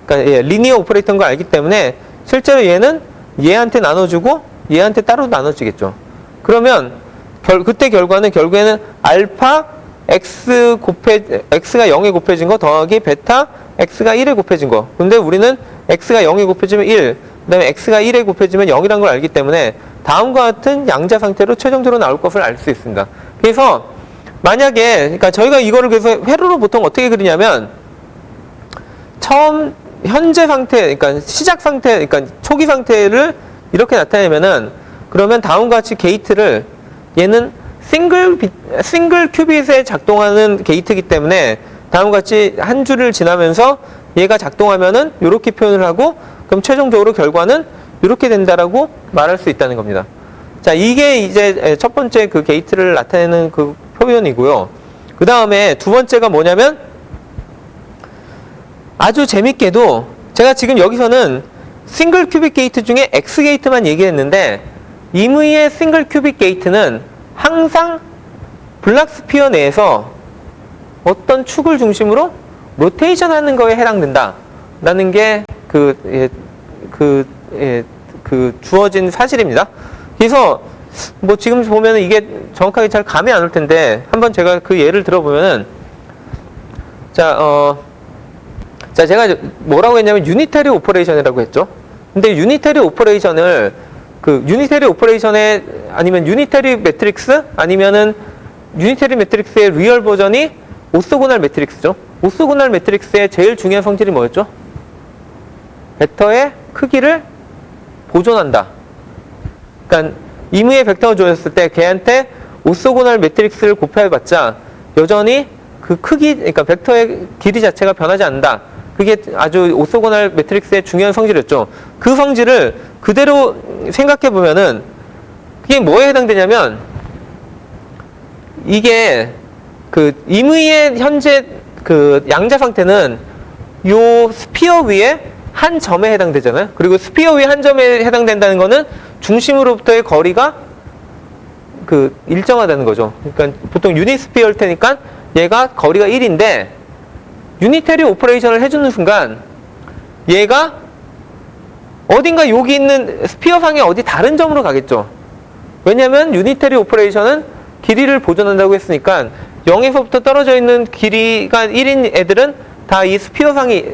그러니까 리니어 오퍼레이터인 걸 알기 때문에 실제로 얘는 얘한테 나눠주고 얘한테 따로 나눠지겠죠. 그러면 그때 결과는 결국에는 알파 x가 0에 곱해진 거 더하기 베타 x가 1에 곱해진 거. 근데 우리는 x가 0에 곱해지면 1, 그 다음에 x가 1에 곱해지면 0이란 걸 알기 때문에 다음과 같은 양자 상태로 최종적으로 나올 것을 알 수 있습니다. 그래서 만약에 그러니까 저희가 이거를 그래서 회로로 보통 어떻게 그리냐면 현재 상태, 그러니까 시작 상태, 그러니까 초기 상태를 이렇게 나타내면은 그러면 다음과 같이 게이트를 얘는 싱글 큐빗에 작동하는 게이트이기 때문에 다음과 같이 한 줄을 지나면서 얘가 작동하면은 이렇게 표현을 하고 그럼 최종적으로 결과는 이렇게 된다라고 말할 수 있다는 겁니다. 자, 이게 이제 첫 번째 그 게이트를 나타내는 그 표현이고요. 그 다음에 두 번째가 뭐냐면 아주 재밌게도 제가 지금 여기서는 싱글 큐빅 게이트 중에 X 게이트만 얘기했는데 임의의 싱글 큐빅 게이트는 항상 블락 스피어 내에서 어떤 축을 중심으로 로테이션 하는 거에 해당된다 라는 게 주어진 사실입니다. 그래서 뭐 지금 보면은 이게 정확하게 잘 감이 안 올 텐데 한번 제가 그 예를 들어보면은 자, 제가 뭐라고 했냐면 유니터리 오퍼레이션이라고 했죠. 근데 유니터리 오퍼레이션을 유니터리 오퍼레이션에 아니면 유니터리 매트릭스 아니면은 유니터리 매트릭스의 리얼 버전이 오소고날 매트릭스죠. 오소고날 매트릭스의 제일 중요한 성질이 뭐였죠? 벡터의 크기를 보존한다. 그러니까 임의의 벡터가 주어졌을 때 걔한테 오소고날 매트릭스를 곱해봤자 여전히 그 크기, 그러니까 벡터의 길이 자체가 변하지 않는다. 그게 아주 오소고날 매트릭스의 중요한 성질이었죠. 그 성질을 그대로 생각해 보면은 그게 뭐에 해당되냐면 이게 임의의 현재 양자 상태는 요 스피어 위에 한 점에 해당되잖아요. 그리고 스피어 위에 한 점에 해당된다는 거는 중심으로부터의 거리가 일정하다는 거죠. 그러니까 보통 유니스피어일 테니까 얘가 거리가 1인데 유니터리 오퍼레이션을 해주는 순간 얘가 어딘가 여기 있는 스피어상의 어디 다른 점으로 가겠죠. 왜냐하면 유니터리 오퍼레이션은 길이를 보존한다고 했으니까 0에서부터 떨어져 있는 길이가 1인 애들은 다 이 스피어상이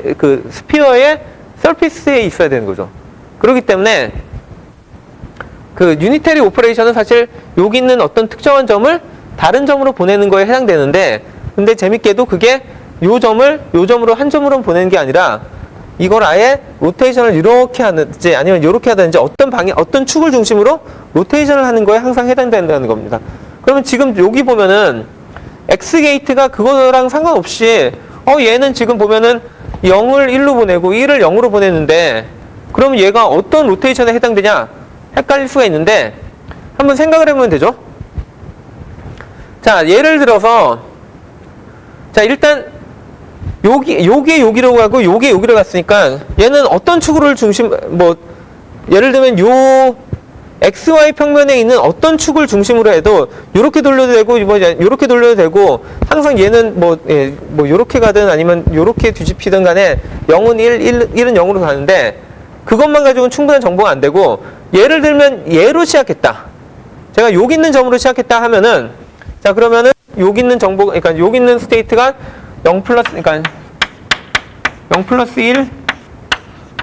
스피어의 서피스에 있어야 되는 거죠. 그렇기 때문에 그 유니터리 오퍼레이션은 사실 여기 있는 어떤 특정한 점을 다른 점으로 보내는 거에 해당되는데, 근데 재밌게도 그게 요 점으로 한 점으로 보내는 게 아니라 이걸 아예 로테이션을 이렇게 하든지 아니면 이렇게 하든지 어떤 축을 중심으로 로테이션을 하는 거에 항상 해당된다는 겁니다. 그러면 지금 여기 보면은 X 게이트가 그거랑 상관없이 얘는 지금 보면은 0을 1로 보내고 1을 0으로 보내는데, 그러면 얘가 어떤 로테이션에 해당되냐 헷갈릴 수가 있는데, 한번 생각을 해보면 되죠. 자, 예를 들어서, 자, 일단 요게 여기로 가고 요게 여기로 갔으니까 얘는 어떤 축을 예를 들면 요 XY 평면에 있는 어떤 축을 중심으로 해도 요렇게 돌려도 되고 요렇게 돌려도 되고, 항상 얘는 요렇게 가든 아니면 요렇게 뒤집히든 간에 0은 1은 0으로 가는데, 그것만 가지고는 충분한 정보가 안 되고, 예를 들면 얘로 시작했다. 제가 여기 있는 점으로 시작했다 하면은, 자, 그러면은 여기 있는 그러니까 여기 있는 스테이트가 0 플러스 1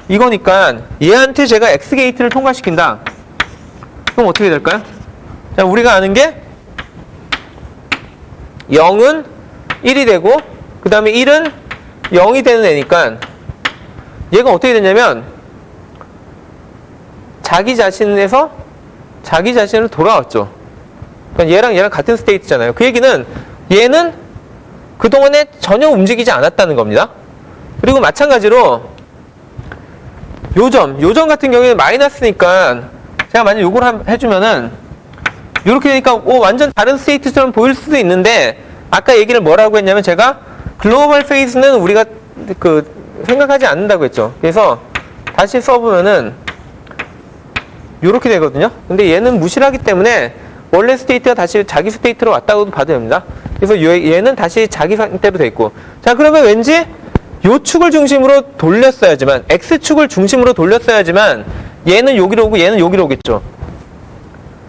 이거니까 얘한테 제가 X 게이트를 통과시킨다. 그럼 어떻게 될까요? 자, 우리가 아는 게 0은 1이 되고 그 다음에 1은 0이 되는 애니까 얘가 어떻게 되냐면 자기 자신에서 자기 자신을 돌아왔죠. 그러니까 얘랑 같은 스테이트잖아요. 그 얘기는 얘는 그동안에 전혀 움직이지 않았다는 겁니다. 그리고 마찬가지로 요점 같은 경우에는 마이너스니까 제가 만약 요걸 해주면은 이렇게 되니까 완전 다른 스테이트처럼 보일 수도 있는데, 아까 얘기를 뭐라고 했냐면 제가 글로벌 페이스는 우리가 생각하지 않는다고 했죠. 그래서 다시 써보면은 이렇게 되거든요. 근데 얘는 무시를 하기 때문에 원래 스테이트가 다시 자기 스테이트로 왔다고 봐도 됩니다. 그래서 얘는 다시 자기 상태로 돼 있고, 자, 그러면 왠지 요 축을 중심으로 돌렸어야지만, X축을 중심으로 돌렸어야지만 얘는 여기로 오고 얘는 여기로 오겠죠.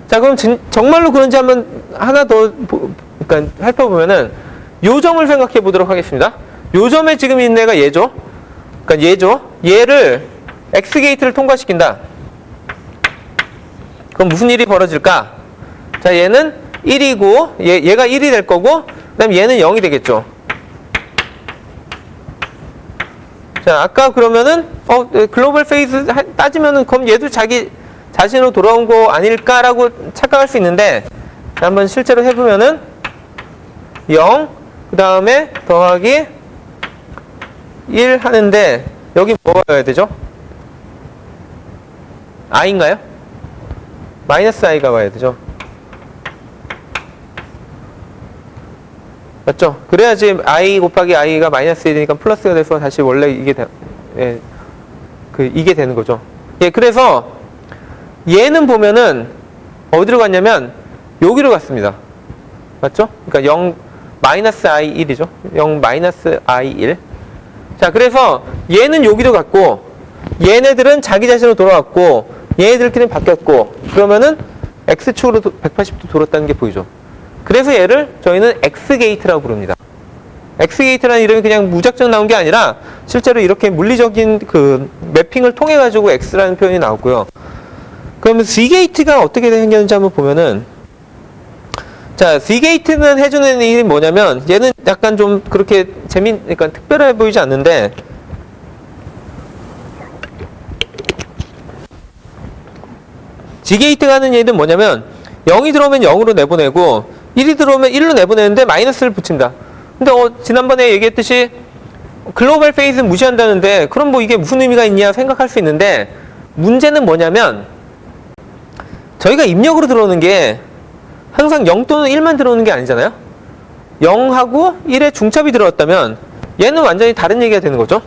자, 그럼 정말로 그런지 한번 하나 더 그러니까 살펴보면은 요 점을 생각해 보도록 하겠습니다. 요 점에 지금 있는 애가 얘죠. 그러니까 얘죠. 얘를 X 게이트를 통과시킨다. 그럼 무슨 일이 벌어질까? 자, 얘는 1이고 얘가 1이 될 거고, 그다음 얘는 0이 되겠죠. 자, 아까 그러면은 글로벌 페이스 따지면은 그럼 얘도 자기 자신으로 돌아온 거 아닐까라고 착각할 수 있는데, 자, 한번 실제로 해보면은 0 그 다음에 더하기 1 하는데 여기 뭐가 와야 되죠? i인가요? 마이너스 i가 와야 되죠. 맞죠? 그래야지 i 곱하기 i가 마이너스 1이니까 플러스가 돼서 다시 원래 이게 이게 되는 거죠. 예, 그래서 얘는 보면은 어디로 갔냐면 여기로 갔습니다. 맞죠? 그러니까 0 마이너스 i 1이죠. 0 마이너스 i 1. 자, 그래서 얘는 여기로 갔고 얘네들은 자기 자신으로 돌아왔고 얘네들끼리는 바뀌었고, 그러면은 x축으로 180도 돌았다는 게 보이죠. 그래서 얘를 저희는 X게이트라고 부릅니다. X게이트라는 이름이 그냥 무작정 나온 게 아니라 실제로 이렇게 물리적인 매핑을 통해 가지고 X라는 표현이 나왔고요. 그러면 Z게이트가 어떻게 생겼는지 한번 보면은, 자, Z게이트는 해주는 일이 뭐냐면 얘는 약간 좀 그렇게 그러니까 특별해 보이지 않는데, G게이트가 하는 일은 뭐냐면 0이 들어오면 0으로 내보내고 1이 들어오면 1로 내보내는데 마이너스를 붙인다. 근데 지난번에 얘기했듯이 글로벌 페이스 무시한다는데 그럼 이게 무슨 의미가 있냐 생각할 수 있는데, 문제는 뭐냐면 저희가 입력으로 들어오는 게 항상 0 또는 1만 들어오는 게 아니잖아요. 0하고 1의 중첩이 들어왔다면 얘는 완전히 다른 얘기가 되는 거죠.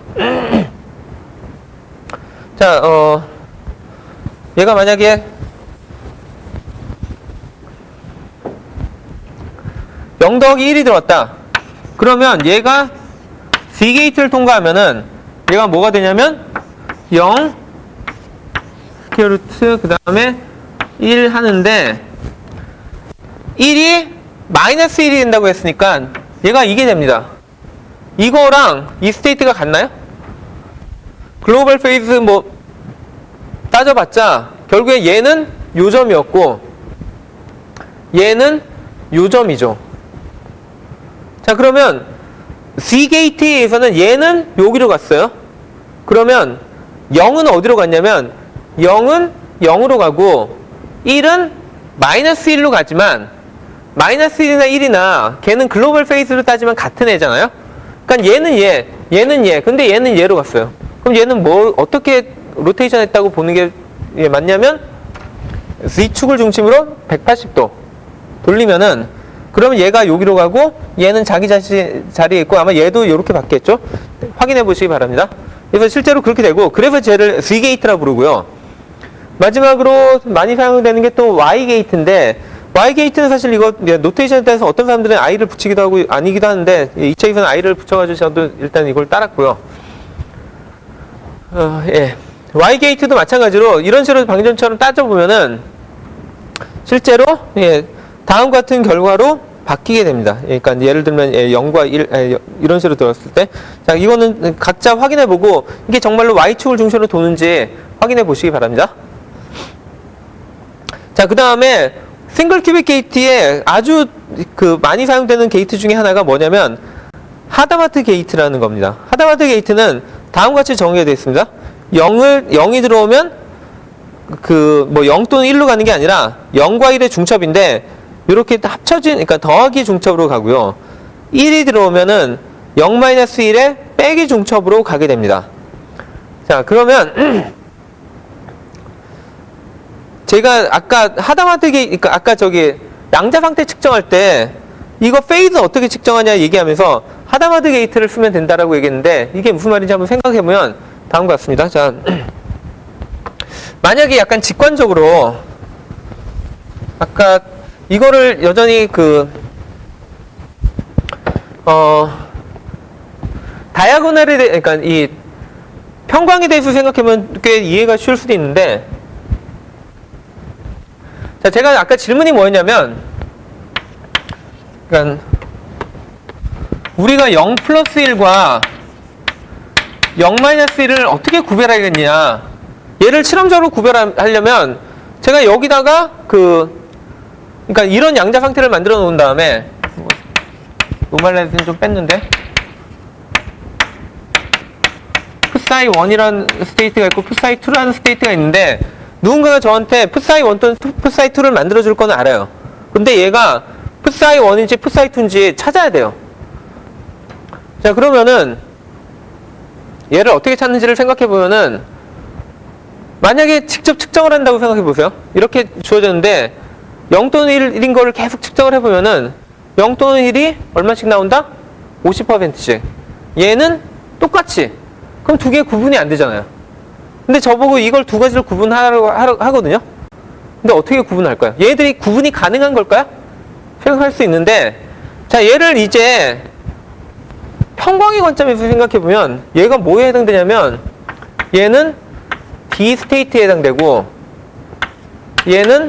자, 얘가 만약에 0 더하기 1이 들어왔다. 그러면 얘가 Z게이트를 통과하면은 얘가 뭐가 되냐면 0 스퀘어 루트 그 다음에 1 하는데 1이 마이너스 1이 된다고 했으니까 얘가 이게 됩니다. 이거랑 이 스테이트가 같나요? 글로벌 페이스 따져봤자 결국에 얘는 요 점이었고 얘는 요 점이죠. 자, 그러면 Z 게이트에서는 얘는 여기로 갔어요. 그러면 0은 어디로 갔냐면 0은 0으로 가고 1은 마이너스 1로 가지만 마이너스 1이나 1이나 걔는 글로벌 페이스로 따지면 같은 애잖아요. 그러니까 얘는 얘, 얘는 얘, 근데 얘는 얘로 갔어요. 그럼 얘는 뭐 어떻게 로테이션 했다고 보는 게 맞냐면 Z축을 중심으로 180도 돌리면은 그러면 얘가 여기로 가고 얘는 자기 자리에 있고 아마 얘도 이렇게 바뀌었죠. 확인해 보시기 바랍니다. 그래서 실제로 그렇게 되고 그래서 쟤를 Z게이트라 부르고요. 마지막으로 많이 사용되는 게 또 Y게이트인데 Y게이트는 사실 이거 노테이션에 따라서 어떤 사람들은 I를 붙이기도 하고 아니기도 하는데 2차에서는 I를 붙여가지고 저도 일단 이걸 따랐고요. 예. Y게이트도 마찬가지로 이런 식으로 방금 전처럼 따져보면은 실제로 예, 다음 같은 결과로 바뀌게 됩니다. 그러니까 예를 들면 0과 1 이런 식으로 들었을 때 자, 이거는 각자 확인해보고 이게 정말로 Y축을 중심으로 도는지 확인해 보시기 바랍니다. 자, 그 다음에 싱글 큐빅 게이트에 아주 많이 사용되는 게이트 중에 하나가 뭐냐면 하다마트 게이트라는 겁니다. 하다마트 게이트는 다음과 같이 정의가 되어 있습니다. 0이 들어오면 0 또는 1로 가는 게 아니라 0과 1의 중첩인데 이렇게 합쳐진, 그러니까 더하기 중첩으로 가고요. 1이 들어오면은 0-1에 빼기 중첩으로 가게 됩니다. 자, 그러면 제가 아까 하다마트 게이트, 그러니까 아까 저기 양자 상태 측정할 때 이거 페이즈 어떻게 측정하냐 얘기하면서 하다마트 게이트를 쓰면 된다라고 얘기했는데 이게 무슨 말인지 한번 생각해보면 다음과 같습니다. 자, 만약에 약간 직관적으로 아까 이거를 여전히 다이아고널에 그러니까 이 평광에 대해서 생각하면 꽤 이해가 쉬울 수도 있는데 자, 제가 아까 질문이 뭐였냐면 그러니까 우리가 0 플러스 1과 0-1을 어떻게 구별하겠냐. 얘를 실험적으로 구별하려면 제가 여기다가 그러니까 이런 양자 상태를 만들어 놓은 다음에 노멀라이즈는 좀 뺐는데 푸사이 1이라는 스테이트가 있고 푸사이 2라는 스테이트가 있는데 누군가가 저한테 푸사이 1 또는 푸사이 2를 만들어 줄 건 알아요. 근데 얘가 푸사이 1인지 푸사이 2인지 찾아야 돼요. 자, 그러면은 얘를 어떻게 찾는지를 생각해 보면은 만약에 직접 측정을 한다고 생각해 보세요. 이렇게 주어졌는데 0 또는 1인 거를 계속 측정을 해보면은 0 또는 1이 얼마씩 나온다? 50%씩. 얘는 똑같이. 그럼 두 개 구분이 안 되잖아요. 근데 저보고 이걸 두 가지를 구분하라고 하거든요. 근데 어떻게 구분할까요? 얘들이 구분이 가능한 걸까요? 생각할 수 있는데 자, 얘를 이제 평광의 관점에서 생각해보면 얘가 뭐에 해당되냐면 얘는 D 스테이트에 해당되고 얘는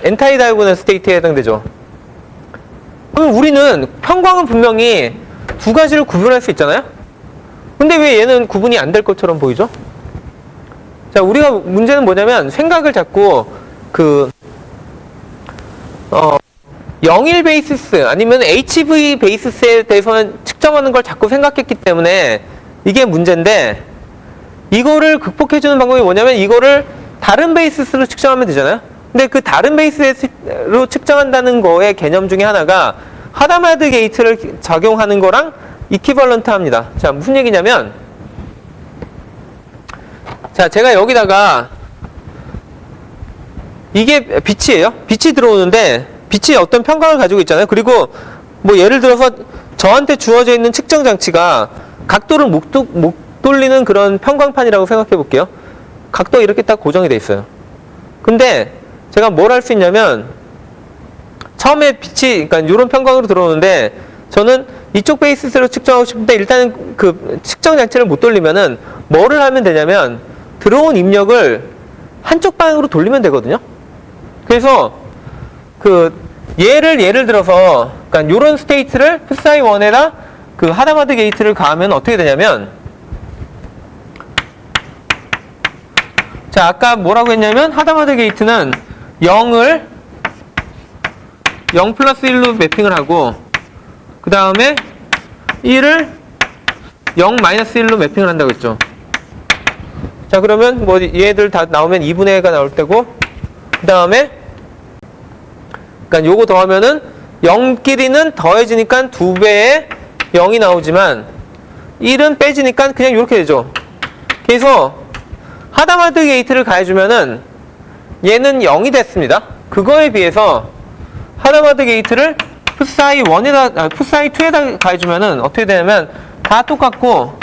엔타이 다이고널 스테이트에 해당되죠. 그럼 우리는 평광은 분명히 두 가지를 구분할 수 있잖아요. 근데 왜 얘는 구분이 안 될 것처럼 보이죠? 자, 우리가 문제는 뭐냐면 생각을 자꾸 0일 베이시스 아니면 HV 베이시스에 대해서는 측정하는 걸 자꾸 생각했기 때문에 이게 문제인데 이거를 극복해주는 방법이 뭐냐면 이거를 다른 베이시스로 측정하면 되잖아요. 근데 그 다른 베이스로 측정한다는 거의 개념 중에 하나가 하다마트 게이트를 적용하는 거랑 이퀴벌런트 합니다. 자, 무슨 얘기냐면 자, 제가 여기다가 이게 빛이에요. 빛이 들어오는데 빛이 어떤 평광을 가지고 있잖아요. 그리고 뭐 예를 들어서 저한테 주어져 있는 측정 장치가 각도를 못 돌리는 그런 평광판이라고 생각해 볼게요. 각도가 이렇게 딱 고정이 돼 있어요. 근데 제가 뭘 할 수 있냐면 처음에 빛이 그러니까 이런 평광으로 들어오는데 저는 이쪽 베이스로 측정하고 싶은데 일단은 그 측정 장치를 못 돌리면은 뭐를 하면 되냐면 들어온 입력을 한쪽 방향으로 돌리면 되거든요. 그래서 예를 들어서 그러니까 이런 스테이트를 푸사이 1에다 그 하다마트 게이트를 가하면 어떻게 되냐면 자, 아까 뭐라고 했냐면 하다마드 게이트는 0을 0 플러스 1로 매핑을 하고 그 다음에 1을 0 마이너스 1로 매핑을 한다고 했죠. 자, 그러면 뭐 얘들 다 나오면 2분의 1가 나올 때고 그 다음에 그러니까 요거 더하면은 0끼리는 더해지니까 2배의 0이 나오지만 1은 빼지니까 그냥 이렇게 되죠. 그래서 하다마드 게이트를 가해주면은 얘는 0이 됐습니다. 그거에 비해서 하다마드 게이트를 풋사이 1에다, 풋사이 2에다 가해주면은 어떻게 되냐면 다 똑같고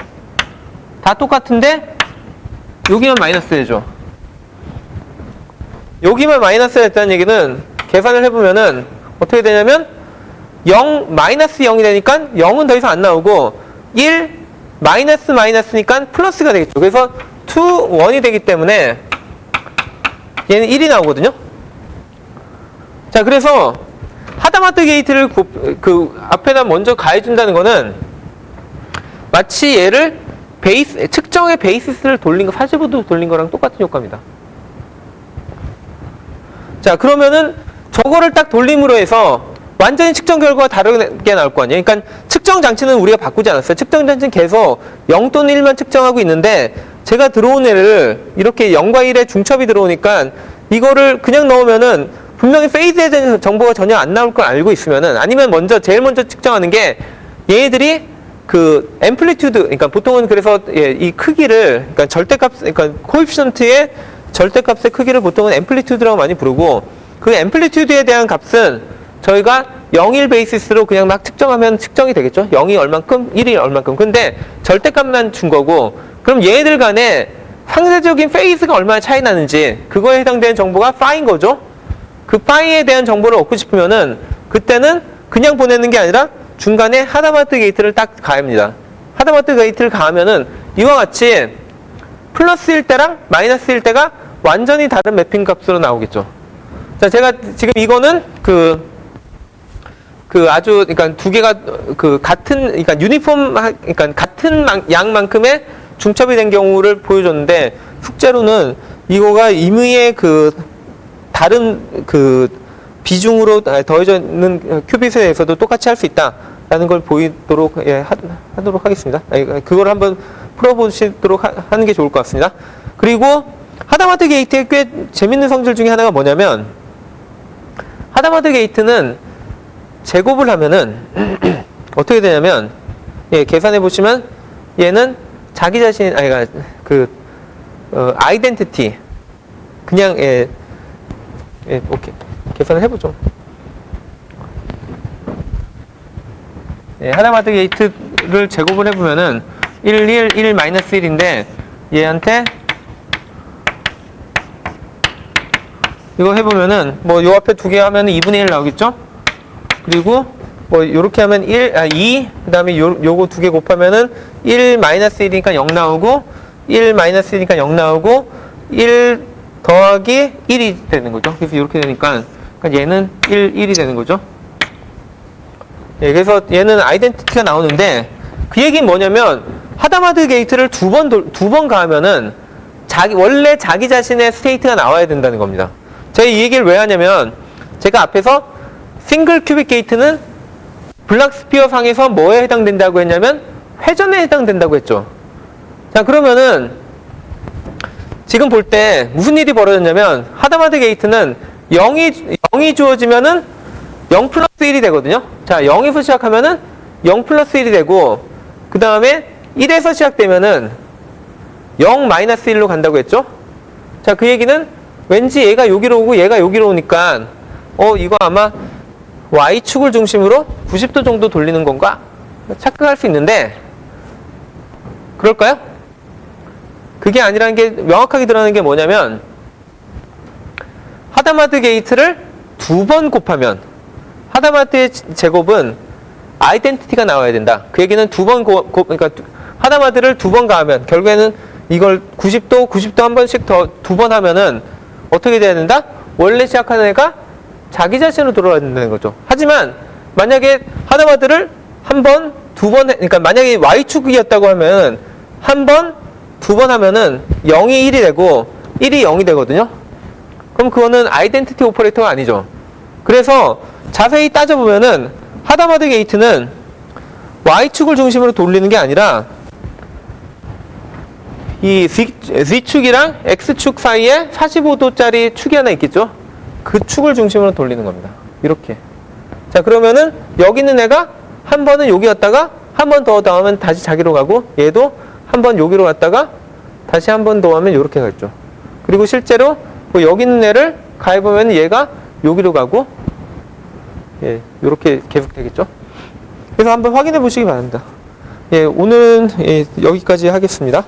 다 똑같은데 여기만 마이너스 되죠. 여기만 마이너스 됐다는 얘기는 계산을 해보면은 어떻게 되냐면 0, 마이너스 0이 되니까 0은 더 이상 안 나오고 1, 마이너스니까 플러스가 되겠죠. 그래서 2, 1이 되기 때문에 얘는 1이 나오거든요. 자, 그래서 하다마드 게이트를 그 앞에다 먼저 가해준다는 거는 마치 얘를 측정의 베이시스를 돌린 거, 45도 돌린 거랑 똑같은 효과입니다. 자, 그러면은 저거를 딱 돌림으로 해서 완전히 측정 결과가 다르게 나올 거 아니에요. 그러니까 측정 장치는 우리가 바꾸지 않았어요. 측정 장치는 계속 0 또는 1만 측정하고 있는데 제가 들어온 애를 이렇게 0과 1의 중첩이 들어오니까 이거를 그냥 넣으면은 분명히 페이즈에 대한 정보가 전혀 안 나올 걸 알고 있으면은 아니면 제일 먼저 측정하는 게 얘네들이 그 앰플리튜드, 그러니까 보통은 그래서 이 크기를, 그러니까 절대값, 그러니까 코에피션트의 절대값의 크기를 보통은 앰플리튜드라고 많이 부르고 그 앰플리튜드에 대한 값은 저희가 0일 베이시스로 그냥 막 측정하면 측정이 되겠죠. 0이 얼만큼, 1이 얼만큼. 근데 절대값만 준 거고 그럼 얘네들 간에 상대적인 페이스가 얼마나 차이 나는지 그거에 해당되는 정보가 파인 거죠. 그 파이에 대한 정보를 얻고 싶으면은 그때는 그냥 보내는 게 아니라 중간에 하다마드 게이트를 딱 가합니다. 하다마드 게이트를 가하면은 이와 같이 플러스일 때랑 마이너스일 때가 완전히 다른 매핑 값으로 나오겠죠. 자, 제가 지금 이거는 아주, 그러니까 두 개가 그러니까 유니폼, 그러니까 같은 양만큼의 중첩이 된 경우를 보여줬는데 숙제로는 이거가 임의의 다른 비중으로 더해져 있는 큐빗에 대해서도 똑같이 할 수 있다라는 걸 보이도록 하도록 하겠습니다. 그걸 한번 풀어보시도록 하는 게 좋을 것 같습니다. 그리고 하다마드 게이트의 꽤 재밌는 성질 중에 하나가 뭐냐면 하다마드 게이트는 제곱을 하면은 어떻게 되냐면 계산해 보시면 얘는 자기 자신 아이덴티티 그냥 오케이 계산을 해보죠. 하다마드 게이트를 제곱을 해보면은 1 마이너스 1인데 얘한테 이거 해보면은 뭐 요 앞에 두 개 하면은 2분의 1 나오겠죠? 그리고 뭐 요렇게 하면 2 그 다음에 요거 두 개 곱하면은 1 마이너스 1이니까 0 나오고 1 마이너스 1이니까 0 나오고 1 더하기 1이 되는 거죠. 그래서 이렇게 되니까 얘는 1이 되는 거죠. 그래서 얘는 아이덴티티가 나오는데 그 얘기는 뭐냐면 하다마드 게이트를 두 번 가하면은 원래 자기 자신의 스테이트가 나와야 된다는 겁니다. 제가 이 얘기를 왜 하냐면 제가 앞에서 싱글 큐빅 게이트는 블락 스피어 상에서 뭐에 해당된다고 했냐면 회전에 해당된다고 했죠. 자, 그러면은 지금 볼 때 무슨 일이 벌어졌냐면 하다마드 게이트는 0이 주어지면은 0 플러스 1이 되거든요. 자, 0에서 시작하면은 0 플러스 1이 되고 그 다음에 1에서 시작되면은 0 마이너스 1로 간다고 했죠. 자, 그 얘기는 왠지 얘가 여기로 오고 얘가 여기로 오니까 이거 아마 Y축을 중심으로 90도 정도 돌리는 건가? 착각할 수 있는데 그럴까요? 그게 아니라는 게 명확하게 드러나는 게 뭐냐면 하다마드 게이트를 두 번 곱하면 하다마드의 제곱은 아이덴티티가 나와야 된다. 그 얘기는 그러니까 하다마드를 두 번 가하면 결국에는 이걸 90도 한 번씩 더 두 번 하면은 어떻게 돼야 된다? 원래 시작하는 애가 자기 자신으로 돌아와야 된다는 거죠. 하지만 만약에 하다마드를 한 번, 두 번, 그러니까 만약에 Y축이었다고 하면 한 번, 두 번 하면은 0이 1이 되고 1이 0이 되거든요. 그럼 그거는 아이덴티티 오퍼레이터가 아니죠. 그래서 자세히 따져보면은 하다마드 게이트는 Y축을 중심으로 돌리는 게 아니라 이 Z축이랑 X축 사이에 45도짜리 축이 하나 있겠죠? 그 축을 중심으로 돌리는 겁니다. 이렇게. 자, 그러면은 여기 있는 애가 한 번은 여기였다가 한 번 더 하면 다시 자기로 가고, 얘도 한 번 여기로 갔다가 다시 한 번 더 하면 이렇게 가겠죠. 그리고 실제로 뭐 여기 있는 애를 가해보면 얘가 여기로 가고, 예, 이렇게 계속 되겠죠. 그래서 한번 확인해 보시기 바랍니다. 예, 오늘은 예, 여기까지 하겠습니다.